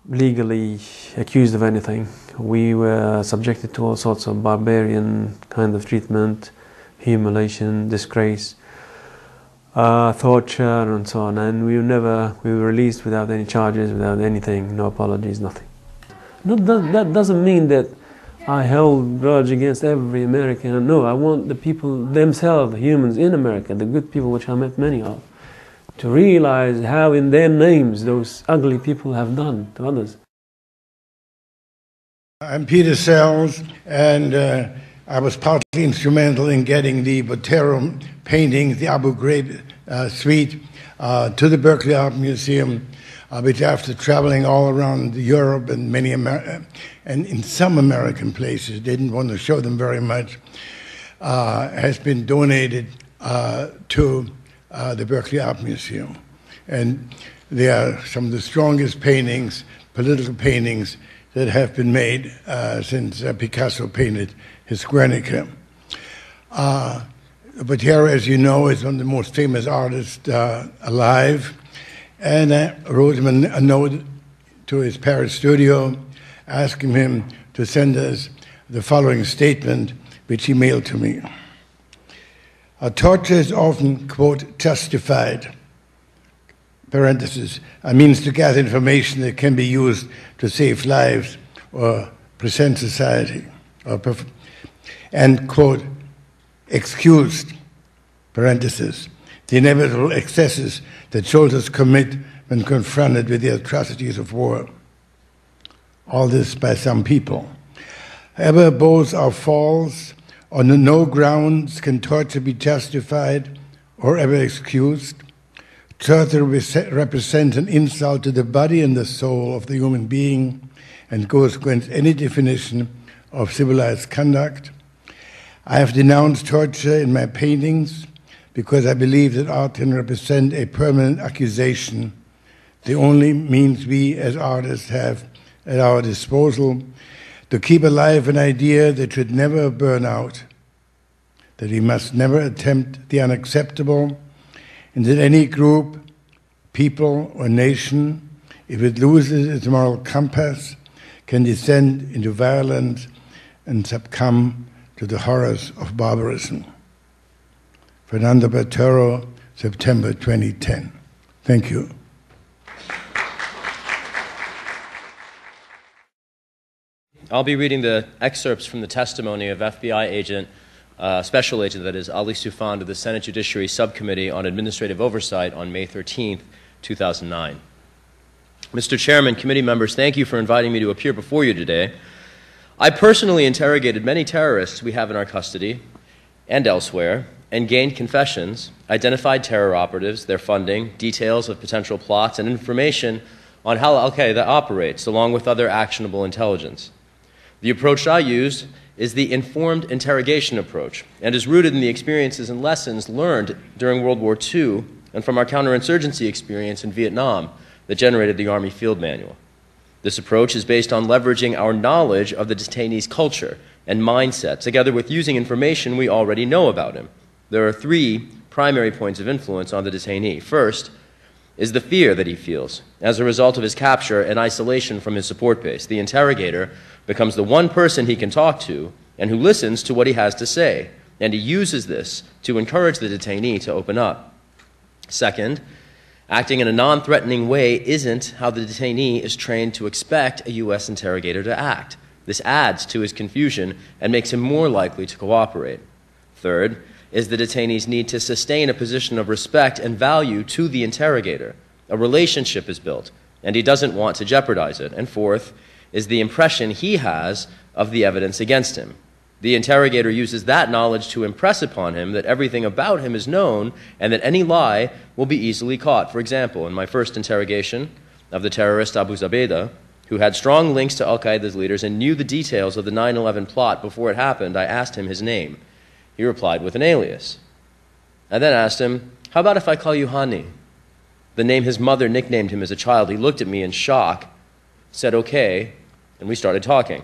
legally accused of anything. We were subjected to all sorts of barbarian kind of treatment, humiliation, disgrace, torture and so on, and we were released without any charges, without anything, no apologies, nothing. That doesn't mean that I held grudge against every American. No, I want the people themselves, the humans in America, the good people which I met many of, to realize how in their names those ugly people have done to others.
I'm Peter Selz, and I was partly instrumental in getting the Botero paintings, the Abu Ghraib suite, to the Berkeley Art Museum, which after traveling all around Europe and and in some American places, didn't want to show them very much, has been donated to the Berkeley Art Museum. And they are some of the strongest paintings, political paintings, that have been made since Picasso painted his Guernica. Botero, as you know, is one of the most famous artists alive, and I wrote him a note to his Paris studio asking him to send us the following statement, which he mailed to me. Torture is often, quote, justified, parenthesis, a means to gather information that can be used to save lives or present society, and, quote, excused, parenthesis, the inevitable excesses that soldiers commit when confronted with the atrocities of war. All this by some people. However, both are false. On no grounds can torture be justified or ever excused. Torture represents an insult to the body and the soul of the human being and goes against any definition of civilized conduct. I have denounced torture in my paintings because I believe that art can represent a permanent accusation, the only means we as artists have at our disposal to keep alive an idea that should never burn out, that we must never attempt the unacceptable, and that any group, people, or nation, if it loses its moral compass, can descend into violence and succumb to the horrors of barbarism. Fernando Botero, September 2010. Thank you.
I'll be reading the excerpts from the testimony of FBI agent special agent, that is, Ali Soufan, to the Senate Judiciary Subcommittee on Administrative Oversight on May 13, 2009. Mr. Chairman, committee members, thank you for inviting me to appear before you today. I personally interrogated many terrorists we have in our custody and elsewhere, and gained confessions, identified terror operatives, their funding, details of potential plots, and information on how Al-Qaeda operates, along with other actionable intelligence. The approach I used is the informed interrogation approach, and is rooted in the experiences and lessons learned during World War II and from our counterinsurgency experience in Vietnam that generated the Army Field Manual. This approach is based on leveraging our knowledge of the detainee's culture and mindset, together with using information we already know about him. There are three primary points of influence on the detainee. First is the fear that he feels as a result of his capture and isolation from his support base. The interrogator becomes the one person he can talk to and who listens to what he has to say, and he uses this to encourage the detainee to open up. Second, acting in a non-threatening way isn't how the detainee is trained to expect a U.S. interrogator to act. This adds to his confusion and makes him more likely to cooperate. Third is the detainee's need to sustain a position of respect and value to the interrogator. A relationship is built, and he doesn't want to jeopardize it. And fourth is the impression he has of the evidence against him. The interrogator uses that knowledge to impress upon him that everything about him is known and that any lie will be easily caught. For example, in my first interrogation of the terrorist Abu Zubaydah, who had strong links to Al-Qaeda's leaders and knew the details of the 9/11 plot before it happened, I asked him his name. He replied with an alias. I then asked him, "How about if I call you Hani?" The name his mother nicknamed him as a child. He looked at me in shock, said okay, and we started talking.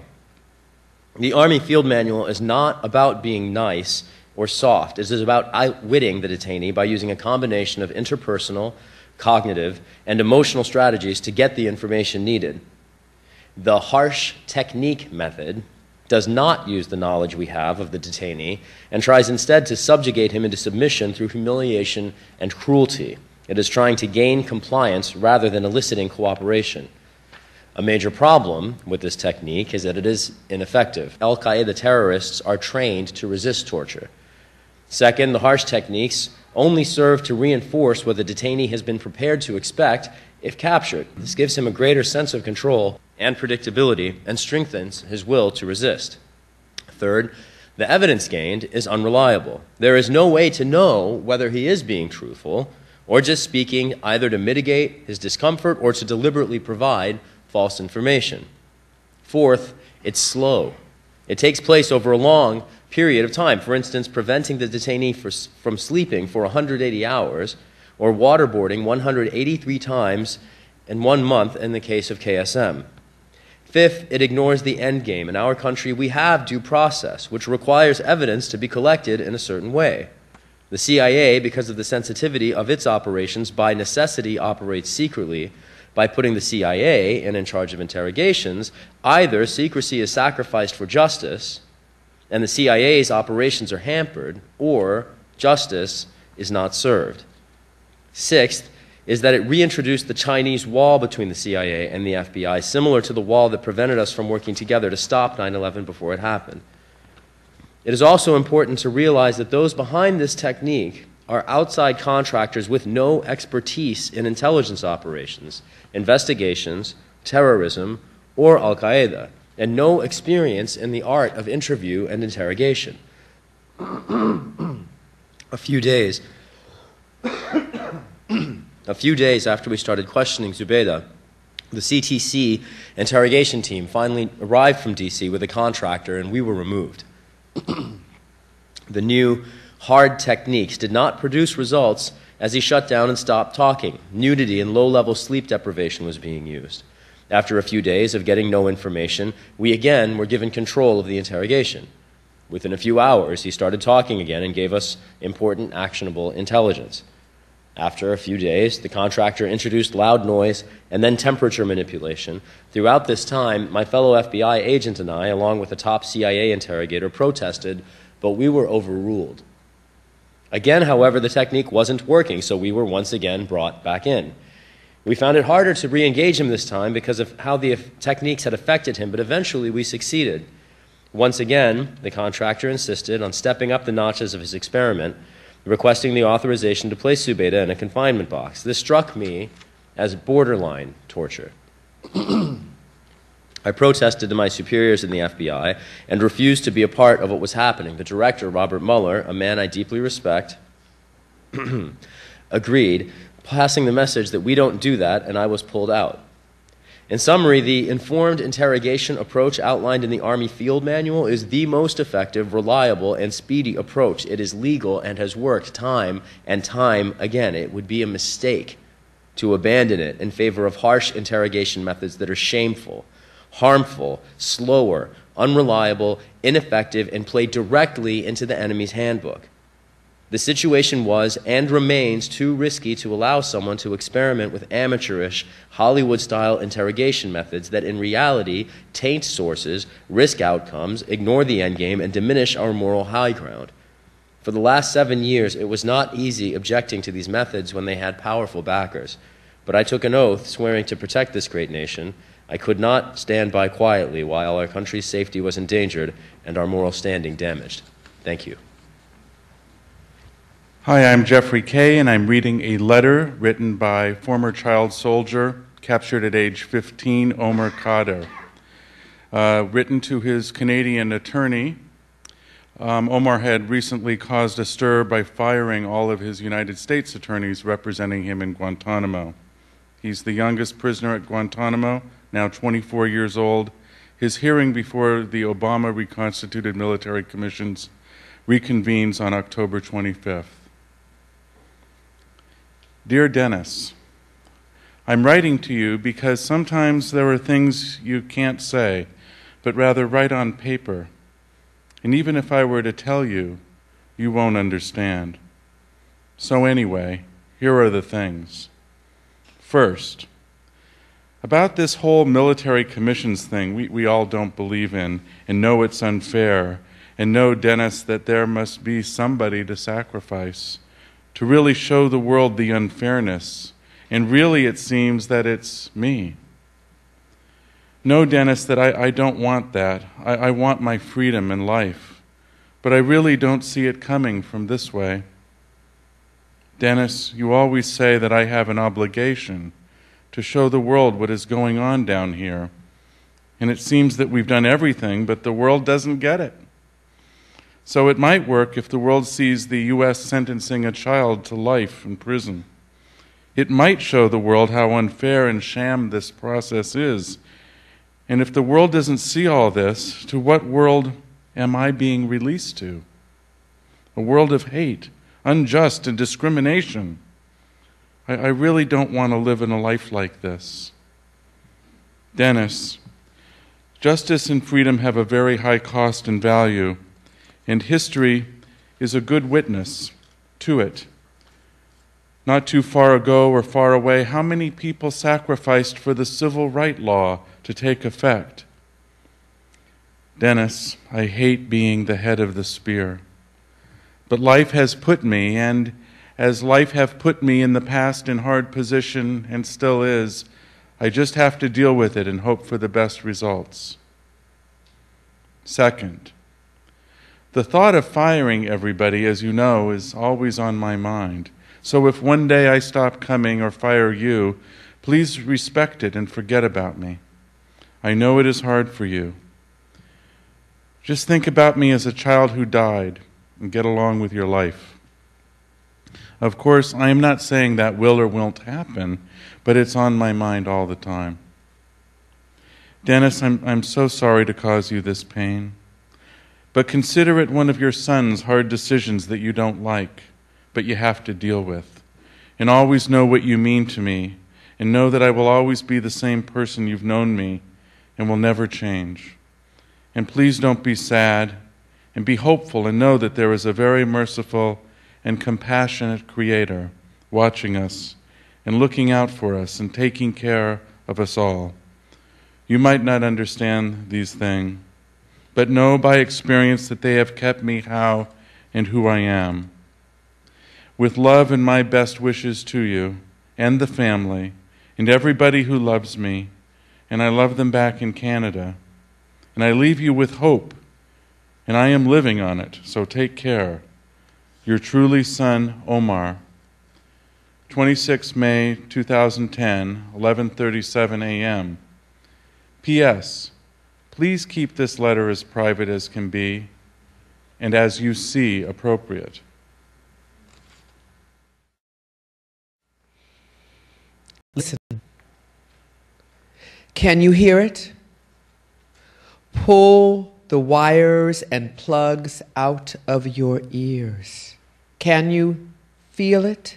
The Army Field Manual is not about being nice or soft. It is about outwitting the detainee by using a combination of interpersonal, cognitive, and emotional strategies to get the information needed. The harsh technique method does not use the knowledge we have of the detainee and tries instead to subjugate him into submission through humiliation and cruelty. It is trying to gain compliance rather than eliciting cooperation. A major problem with this technique is that it is ineffective. Al-Qaeda terrorists are trained to resist torture. Second, the harsh techniques only serve to reinforce what the detainee has been prepared to expect if captured. This gives him a greater sense of control and predictability and strengthens his will to resist. Third, the evidence gained is unreliable. There is no way to know whether he is being truthful or just speaking either to mitigate his discomfort or to deliberately provide false information. Fourth, it's slow. It takes place over a long period of time. For instance, preventing the detainee from sleeping for 180 hours or waterboarding 183 times in 1 month in the case of KSM. Fifth, it ignores the end game. In our country, we have due process, which requires evidence to be collected in a certain way. The CIA, because of the sensitivity of its operations, by necessity operates secretly. By putting the CIA in charge of interrogations, either secrecy is sacrificed for justice and the CIA's operations are hampered, or justice is not served. Sixth is that it reintroduced the Chinese wall between the CIA and the FBI, similar to the wall that prevented us from working together to stop 9/11 before it happened. It is also important to realize that those behind this technique are outside contractors with no expertise in intelligence operations, investigations, terrorism, or Al-Qaeda, and no experience in the art of interview and interrogation. A few days after we started questioning Zubaydah, the CTC interrogation team finally arrived from DC with a contractor, and we were removed. The new hard techniques did not produce results as he shut down and stopped talking. Nudity and low-level sleep deprivation was being used. After a few days of getting no information, we again were given control of the interrogation. Within a few hours, he started talking again and gave us important, actionable intelligence. After a few days, the contractor introduced loud noise and then temperature manipulation. Throughout this time, my fellow FBI agent and I, along with a top CIA interrogator, protested, but we were overruled. Again, however, the technique wasn't working, so we were once again brought back in. We found it harder to re-engage him this time because of how the techniques had affected him, but eventually we succeeded. Once again, the contractor insisted on stepping up the notches of his experiment, requesting the authorization to place Zubaydah in a confinement box. This struck me as borderline torture. I protested to my superiors in the FBI and refused to be a part of what was happening. The director, Robert Mueller, a man I deeply respect, agreed, passing the message that we don't do that, and I was pulled out. In summary, the informed interrogation approach outlined in the Army Field Manual is the most effective, reliable, and speedy approach. It is legal and has worked time and time again. It would be a mistake to abandon it in favor of harsh interrogation methods that are shameful, harmful, slower, unreliable, ineffective, and play directly into the enemy's handbook. The situation was and remains too risky to allow someone to experiment with amateurish, Hollywood-style interrogation methods that in reality taint sources, risk outcomes, ignore the endgame, and diminish our moral high ground. For the last 7 years, it was not easy objecting to these methods when they had powerful backers. But I took an oath swearing to protect this great nation. I could not stand by quietly while our country's safety was endangered and our moral standing damaged. Thank you.
Hi, I'm Jeffrey Kaye, and I'm reading a letter written by former child soldier captured at age 15, Omar Khadr. Written to his Canadian attorney. Omar had recently caused a stir by firing all of his United States attorneys representing him in Guantanamo. He's the youngest prisoner at Guantanamo, now 24 years old. His hearing before the Obama reconstituted military commissions reconvenes on October 25th. Dear Dennis, I'm writing to you because sometimes there are things you can't say, but rather write on paper. And even if I were to tell you, you won't understand. So anyway, here are the things. First, about this whole military commissions thing we all don't believe in and know it's unfair, and know, Dennis, that there must be somebody to sacrifice to really show the world the unfairness, and really it seems that it's me. Know, Dennis, that I don't want that. I want my freedom and life, but I really don't see it coming from this way. Dennis, you always say that I have an obligation to show the world what is going on down here, and it seems that we've done everything, but the world doesn't get it. So it might work if the world sees the U.S. sentencing a child to life in prison. It might show the world how unfair and sham this process is. And if the world doesn't see all this, to what world am I being released to? A world of hate, unjust, and discrimination. I really don't want to live in a life like this. Dennis, justice and freedom have a very high cost and value, and history is a good witness to it. Not too far ago or far away, how many people sacrificed for the civil right law to take effect? Dennis, I hate being the head of the spear. But life has put me, and as life have put me in the past in hard position and still is, I just have to deal with it and hope for the best results. Second, the thought of firing everybody, as you know, is always on my mind. So if one day I stop coming or fire you, please respect it and forget about me. I know it is hard for you. Just think about me as a child who died and get along with your life. Of course, I am not saying that will or won't happen, but it's on my mind all the time. Dennis, I'm so sorry to cause you this pain. But consider it one of your son's hard decisions that you don't like, but you have to deal with. And always know what you mean to me, and know that I will always be the same person you've known me and will never change. And please don't be sad, and be hopeful, and know that there is a very merciful and compassionate Creator watching us and looking out for us and taking care of us all. You might not understand these things, but know by experience that they have kept me how and who I am. With love and my best wishes to you and the family and everybody who loves me, and I love them back in Canada, and I leave you with hope and I am living on it, so take care. Your truly son, Omar. 26 May 2010, 11:37 a.m. P.S. Please keep this letter as private as can be and as you see appropriate.
Listen. Can you hear it? Pull the wires and plugs out of your ears. Can you feel it?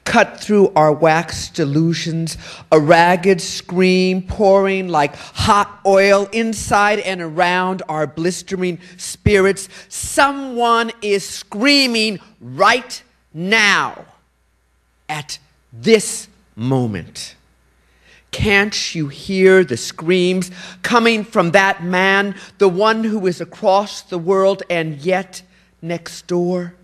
Cut through our waxed illusions, a ragged scream pouring like hot oil inside and around our blistering spirits. Someone is screaming right now, at this moment. Can't you hear the screams coming from that man, the one who is across the world and yet next door?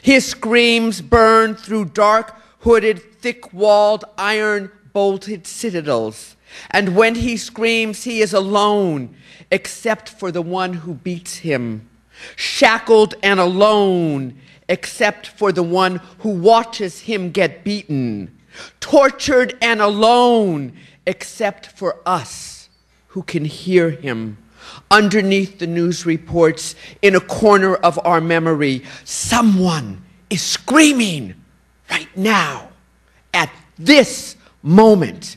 His screams burn through dark, hooded, thick-walled, iron-bolted citadels. And when he screams, he is alone, except for the one who beats him. Shackled and alone, except for the one who watches him get beaten. Tortured and alone, except for us who can hear him. Underneath the news reports, in a corner of our memory, someone is screaming right now, at this moment.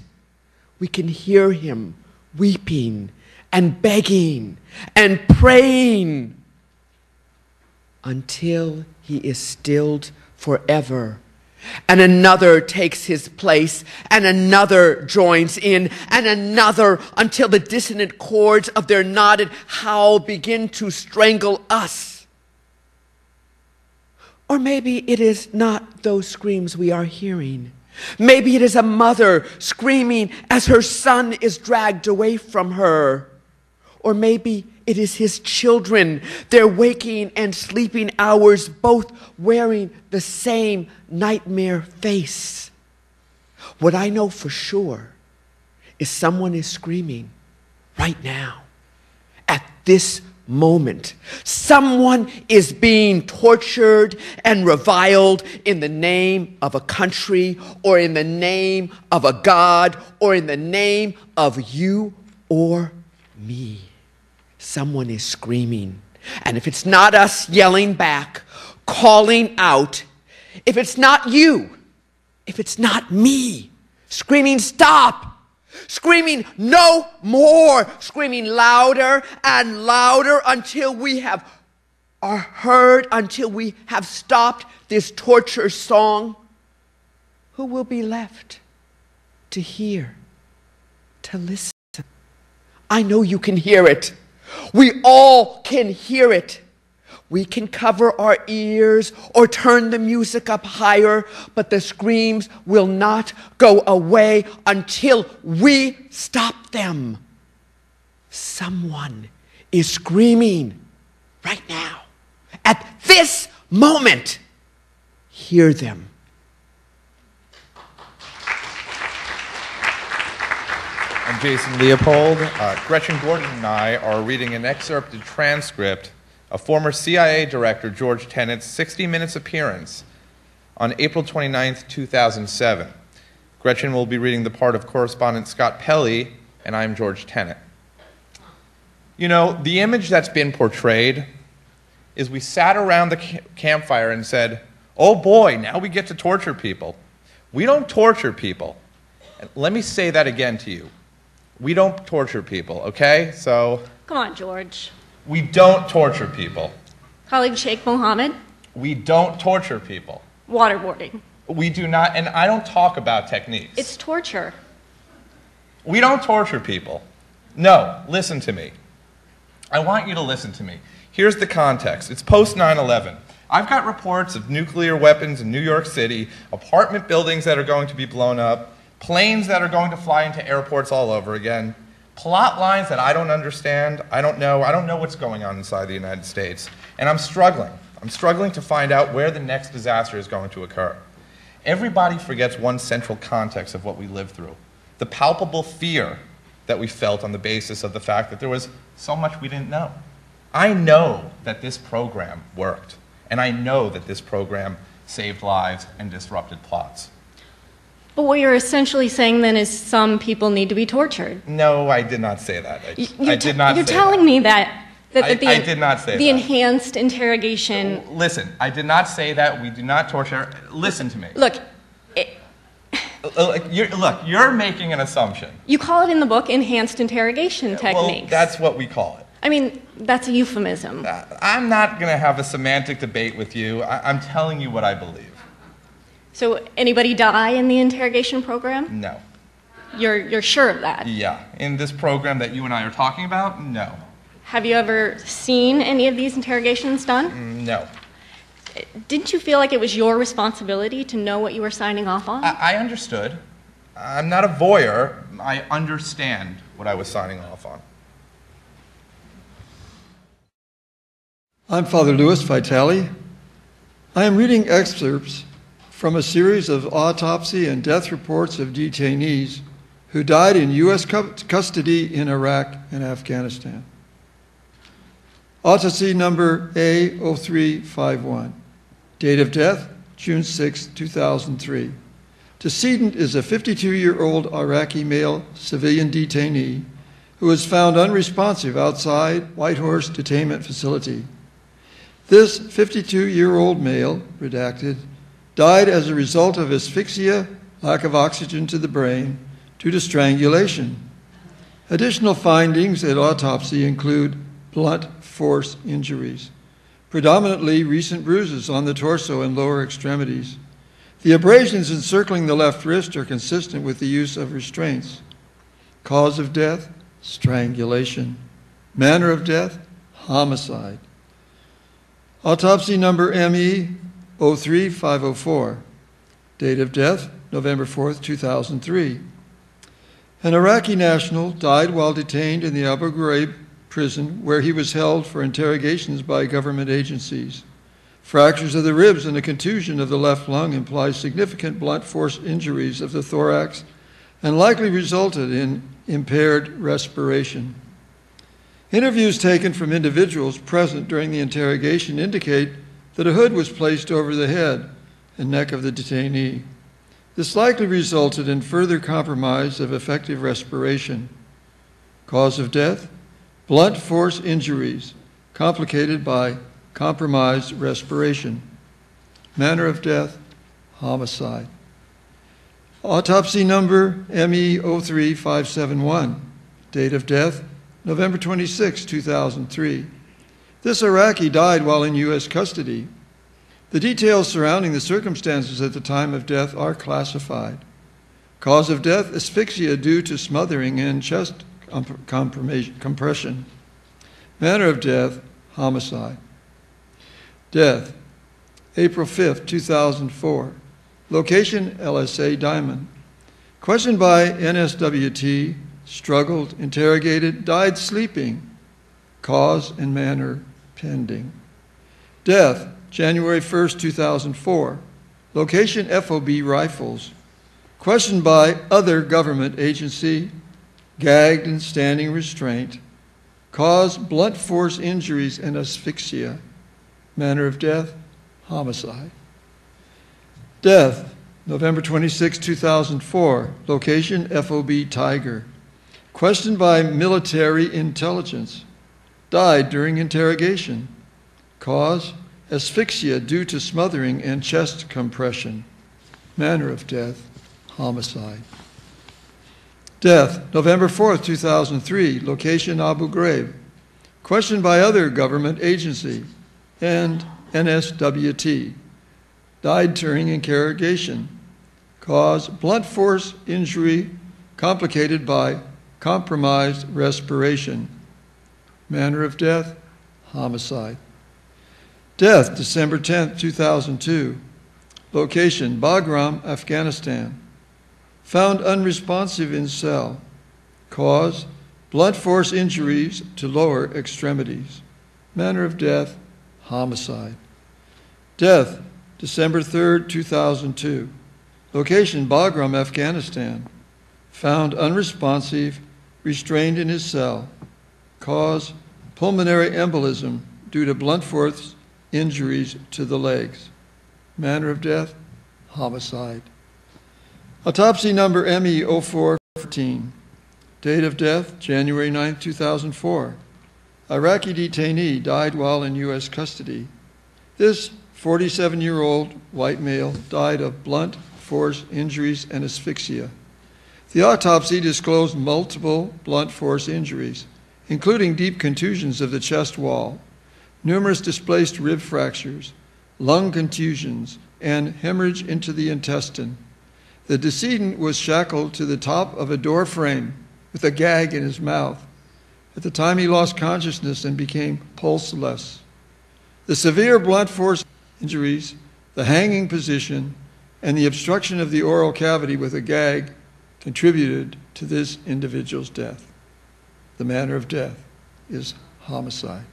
We can hear him weeping and begging and praying until he is stilled forever. And another takes his place, and another joins in, and another, until the dissonant chords of their knotted howl begin to strangle us. Or maybe it is not those screams we are hearing. Maybe it is a mother screaming as her son is dragged away from her. Or maybe it is his children, their waking and sleeping hours both wearing the same nightmare face. What I know for sure is someone is screaming right now, at this moment. Someone is being tortured and reviled in the name of a country, or in the name of a God, or in the name of you or me. Someone is screaming. And if it's not us yelling back, calling out, if it's not you, if it's not me, screaming stop, screaming no more, screaming louder and louder until we are heard, until we have stopped this torture song, who will be left to hear, to listen? I know you can hear it. We all can hear it. We can cover our ears or turn the music up higher, but the screams will not go away until we stop them. Someone is screaming right now, at this moment. Hear them.
I'm Jason Leopold. Gretchen Gordon and I are reading an excerpted transcript of former CIA Director George Tenet's 60 Minutes appearance on April 29, 2007. Gretchen will be reading the part of correspondent Scott Pelley, and I'm George Tenet. You know, the image that's been portrayed is we sat around the campfire and said, oh boy, now we get to torture people. We don't torture people. And let me say that again to you. We don't torture people, okay? So...
Come on, George.
We don't torture people.
Colleague Sheikh Mohammed?
We don't torture people.
Waterboarding.
We do not, and I don't talk about techniques.
It's torture.
We don't torture people. No, listen to me. I want you to listen to me. Here's the context. It's post 9/11. I've got reports of nuclear weapons in New York City, apartment buildings that are going to be blown up, planes that are going to fly into airports all over again, plot lines that I don't understand, I don't know what's going on inside the United States, and I'm struggling. I'm struggling to find out where the next disaster is going to occur. Everybody forgets one central context of what we lived through, the palpable fear that we felt on the basis of the fact that there was so much we didn't know. I know that this program worked, and I know that this program saved lives and disrupted plots.
But what you're essentially saying then is some people need to be tortured.
No, I did not say that. I did not say that.
You're telling me that
I did not say
the
that.
enhanced interrogation.
Listen, I did not say that. We do not torture. Listen to me.
Look,
you're making an assumption.
you call it in the book enhanced interrogation techniques.
Well, that's what we call it.
I mean, that's a euphemism.
I'm not going to have a semantic debate with you. I'm telling you what I believe.
So anybody die in the interrogation program?
No.
You're sure of that?
Yeah. In this program that you and I are talking about, no.
Have you ever seen any of these interrogations done?
No.
Didn't you feel like it was your responsibility to know what you were signing off on?
I understood. I'm not a voyeur. I understand what I was signing off on.
I'm Father Louis Vitale. I am reading excerpts from a series of autopsy and death reports of detainees who died in U.S. custody in Iraq and Afghanistan. Autopsy number A0351. Date of death, June 6, 2003. Decedent is a 52-year-old Iraqi male civilian detainee who was found unresponsive outside Whitehorse Detainment Facility. This 52-year-old male, redacted, died as a result of asphyxia, lack of oxygen to the brain, due to strangulation. Additional findings at autopsy include blunt force injuries, predominantly recent bruises on the torso and lower extremities. The abrasions encircling the left wrist are consistent with the use of restraints. Cause of death, strangulation. Manner of death, homicide. Autopsy number ME03504. Date of death, November 4th, 2003. An Iraqi national died while detained in the Abu Ghraib prison where he was held for interrogations by government agencies. Fractures of the ribs and a contusion of the left lung imply significant blunt force injuries of the thorax and likely resulted in impaired respiration. Interviews taken from individuals present during the interrogation indicate that a hood was placed over the head and neck of the detainee. This likely resulted in further compromise of effective respiration. Cause of death, blunt force injuries complicated by compromised respiration. Manner of death, homicide. Autopsy number ME03571. Date of death, November 26, 2003. This Iraqi died while in U.S. custody. The details surrounding the circumstances at the time of death are classified. Cause of death, asphyxia due to smothering and chest compression. Manner of death, homicide. Death, April 5, 2004. Location, LSA Diamond. Questioned by NSWT, struggled, interrogated, died sleeping. Cause and manner pending. Death, January 1st, 2004. Location, FOB Rifles. Questioned by other government agency, gagged and standing restraint. Cause, blunt force injuries and asphyxia. Manner of death, homicide. Death, November 26, 2004. Location, FOB Tiger. Questioned by military intelligence. Died during interrogation. Cause, asphyxia due to smothering and chest compression. Manner of death, homicide. Death, November 4th, 2003. Location, Abu Ghraib. Questioned by other government agency and NSWT. Died during interrogation. Cause, blunt force injury complicated by compromised respiration. Manner of death, homicide. Death, December 10th, 2002. Location, Bagram, Afghanistan. Found unresponsive in cell. Cause, blunt force injuries to lower extremities. Manner of death, homicide. Death, December 3rd, 2002. Location, Bagram, Afghanistan. Found unresponsive, restrained in his cell. Cause, pulmonary embolism due to blunt force injuries to the legs. Manner of death, homicide. Autopsy number ME0414. Date of death, January 9, 2004. Iraqi detainee died while in U.S. custody. This 47-year-old white male died of blunt force injuries and asphyxia. The autopsy disclosed multiple blunt force injuries, including deep contusions of the chest wall, numerous displaced rib fractures, lung contusions, and hemorrhage into the intestine. The decedent was shackled to the top of a door frame with a gag in his mouth. At the time, he lost consciousness and became pulseless. The severe blunt force injuries, the hanging position, and the obstruction of the oral cavity with a gag contributed to this individual's death. The manner of death is homicide.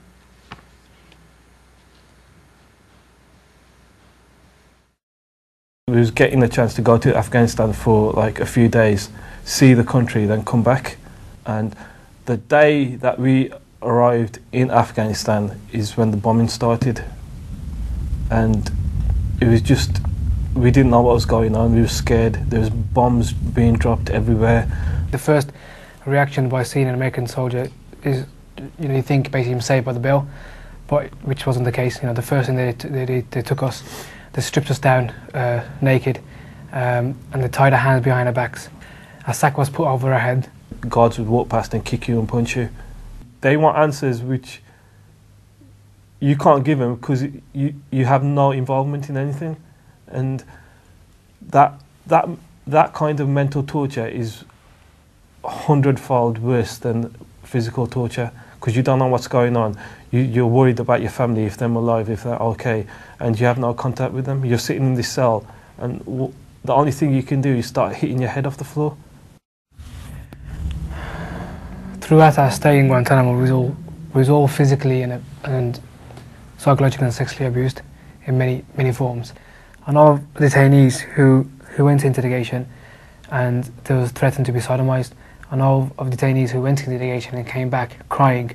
We was getting the chance to go to Afghanistan for like a few days, see the country, then come back. And the day that we arrived in Afghanistan is when the bombing started. And it was just, we didn't know what was going on. We were scared. There was bombs being dropped everywhere.
The first reaction by seeing an American soldier is, you think basically him saved by the bell, but which wasn't the case. The first thing they took us, they stripped us down naked, and they tied our hands behind our backs. A sack was put over our head.
Guards would walk past and kick you and punch you. They want answers which you can't give them because you have no involvement in anything, and that kind of mental torture is 100-fold worse than physical torture because you don't know what's going on. You're worried about your family, if they're alive, if they're okay, and you have no contact with them. You're sitting in this cell, and the only thing you can do is start hitting your head off the floor.
Throughout our stay in Guantanamo, we was all physically and psychologically and sexually abused in many forms. I know of detainees who went into interrogation and they was threatened to be sodomized. I know of detainees who went into interrogation and came back crying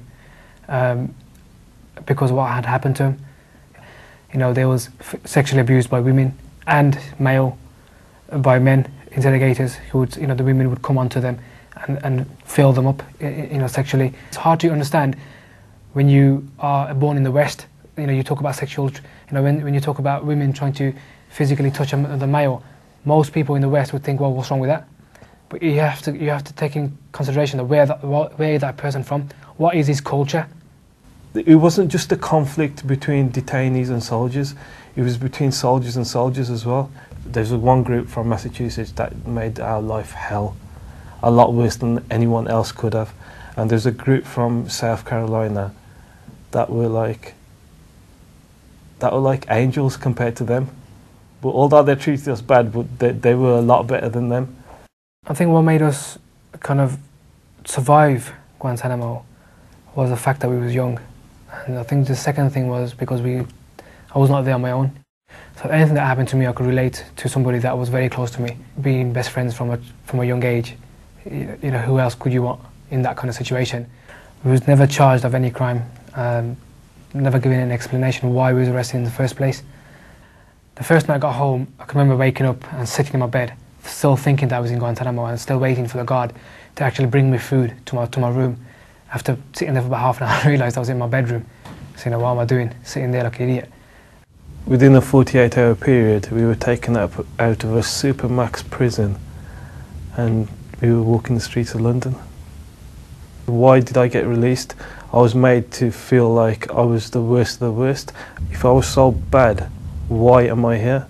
because of what had happened to them. They was sexually abused by women and by men interrogators who would, the women would come onto them and fill them up, sexually. It's hard to understand when you are born in the West. You talk about sexual, when you talk about women trying to physically touch the male, most people in the West would think, well, what's wrong with that? But you have to take in consideration where is that person from, what is his culture.
It wasn't just a conflict between detainees and soldiers, it was between soldiers and soldiers as well. There's one group from Massachusetts that made our life hell, a lot worse than anyone else could have. And there's a group from South Carolina that were like angels compared to them. But although they treated us bad, but they were a lot better than them.
I think what made us kind of survive Guantanamo was the fact that we was young. And I think the second thing was because I was not there on my own. So anything that happened to me, I could relate to somebody that was very close to me. Being best friends from a young age, who else could you want in that kind of situation? We was never charged of any crime, never given an explanation why we was arrested in the first place. The first night I got home, I can remember waking up and sitting in my bed, still thinking that I was in Guantanamo and still waiting for the guard to actually bring me food to my room. After sitting there for about half an hour, I realised I was in my bedroom. So, what am I doing? Sitting there like an idiot.
Within a 48-hour period, we were taken out of a supermax prison and we were walking the streets of London. Why did I get released? I was made to feel like I was the worst of the worst. If I was so bad, why am I here?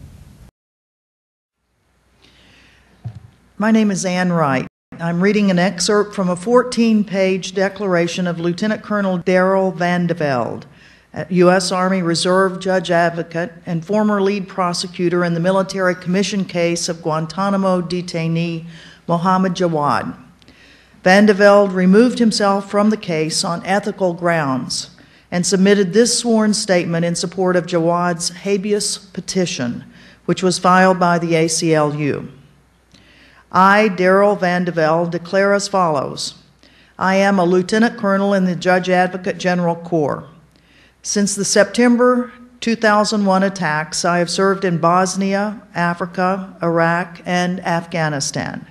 My name is Ann Wright. I'm reading an excerpt from a 14-page declaration of Lieutenant Colonel Darrell Vandevelde, U.S. Army Reserve Judge Advocate and former lead prosecutor in the military commission case of Guantanamo detainee Mohammed Jawad. Vandevelde removed himself from the case on ethical grounds and submitted this sworn statement in support of Jawad's habeas petition, which was filed by the ACLU. I, Darrell Vandevelde, declare as follows. I am a lieutenant colonel in the Judge Advocate General Corps. Since the September 2001 attacks, I have served in Bosnia, Africa, Iraq, and Afghanistan.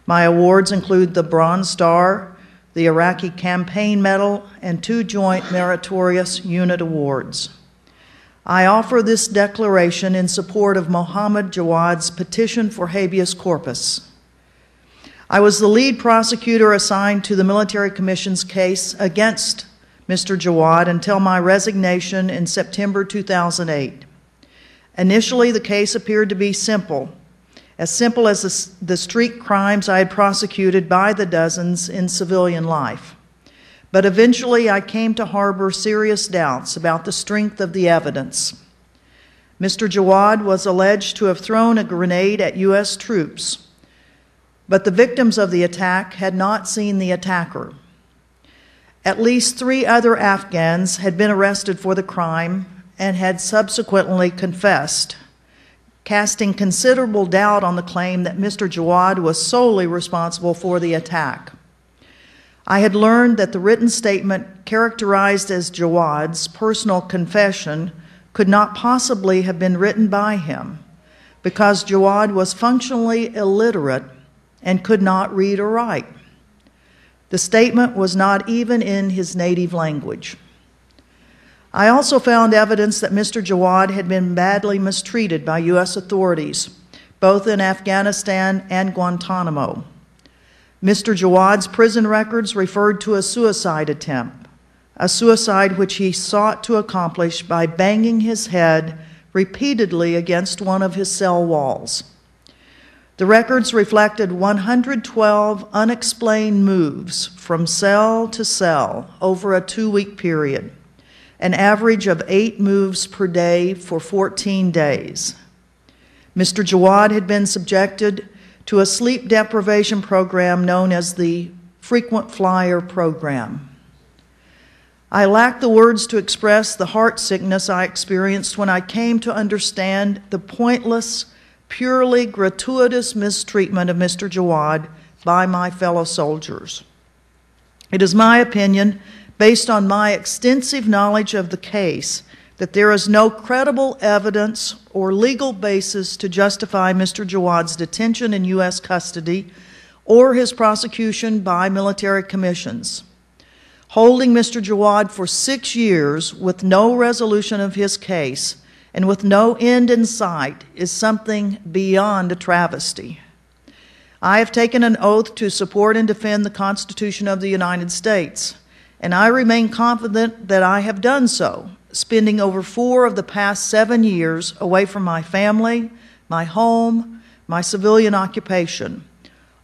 My awards include the Bronze Star, the Iraqi Campaign Medal, and 2 Joint Meritorious Unit Awards. I offer this declaration in support of Mohammed Jawad's petition for habeas corpus. I was the lead prosecutor assigned to the Military Commission's case against Mr. Jawad until my resignation in September 2008. Initially, the case appeared to be simple as the street crimes I had prosecuted by the dozens in civilian life. But eventually, I came to harbor serious doubts about the strength of the evidence. Mr. Jawad was alleged to have thrown a grenade at U.S. troops, but the victims of the attack had not seen the attacker. At least 3 other Afghans had been arrested for the crime and had subsequently confessed, casting considerable doubt on the claim that Mr. Jawad was solely responsible for the attack. I had learned that the written statement characterized as Jawad's personal confession could not possibly have been written by him because Jawad was functionally illiterate and could not read or write. The statement was not even in his native language. I also found evidence that Mr. Jawad had been badly mistreated by U.S. authorities, both in Afghanistan and Guantanamo. Mr. Jawad's prison records referred to a suicide attempt, a suicide which he sought to accomplish by banging his head repeatedly against one of his cell walls. The records reflected 112 unexplained moves from cell to cell over a 2-week period, an average of 8 moves per day for 14 days. Mr. Jawad had been subjected to a sleep deprivation program known as the Frequent Flyer Program. I lack the words to express the heart sickness I experienced when I came to understand the pointless, purely gratuitous mistreatment of Mr. Jawad by my fellow soldiers. It is my opinion, based on my extensive knowledge of the case, that there is no credible evidence or legal basis to justify Mr. Jawad's detention in U.S. custody or his prosecution by military commissions. Holding Mr. Jawad for 6 years with no resolution of his case and with no end in sight is something beyond a travesty. I have taken an oath to support and defend the Constitution of the United States, and I remain confident that I have done so, spending over 4 of the past 7 years away from my family, my home, my civilian occupation,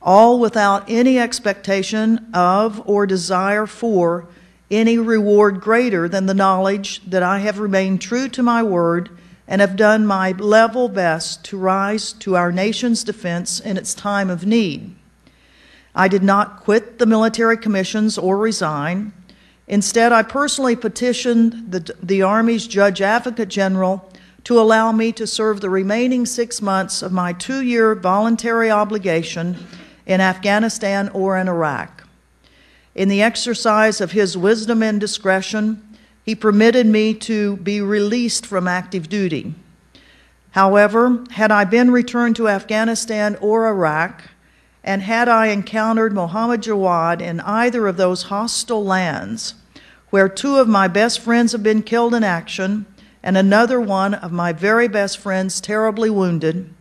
all without any expectation of or desire for any reward greater than the knowledge that I have remained true to my word and have done my level best to rise to our nation's defense in its time of need. I did not quit the military commissions or resign. Instead, I personally petitioned the Army's Judge Advocate General to allow me to serve the remaining 6 months of my 2-year voluntary obligation in Afghanistan or in Iraq. In the exercise of his wisdom and discretion, he permitted me to be released from active duty. However, had I been returned to Afghanistan or Iraq, and had I encountered Mohammed Jawad in either of those hostile lands, where 2 of my best friends have been killed in action and another one of my very best friends terribly wounded,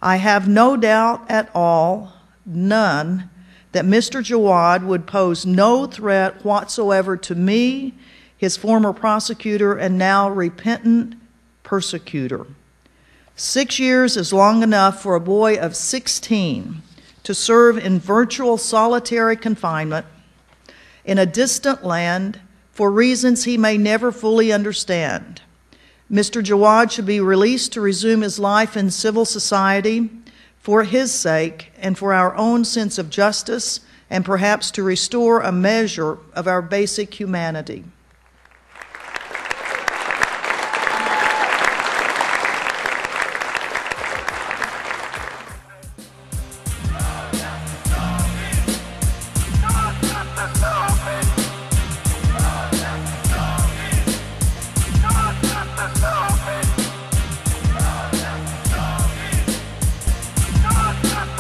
I have no doubt at all, none, that Mr. Jawad would pose no threat whatsoever to me, his former prosecutor and now repentant persecutor. 6 years is long enough for a boy of 16 to serve in virtual solitary confinement in a distant land for reasons he may never fully understand. Mr. Jawad should be released to resume his life in civil society for his sake and for our own sense of justice and perhaps to restore a measure of our basic humanity.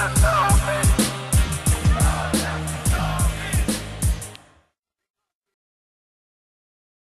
the sound.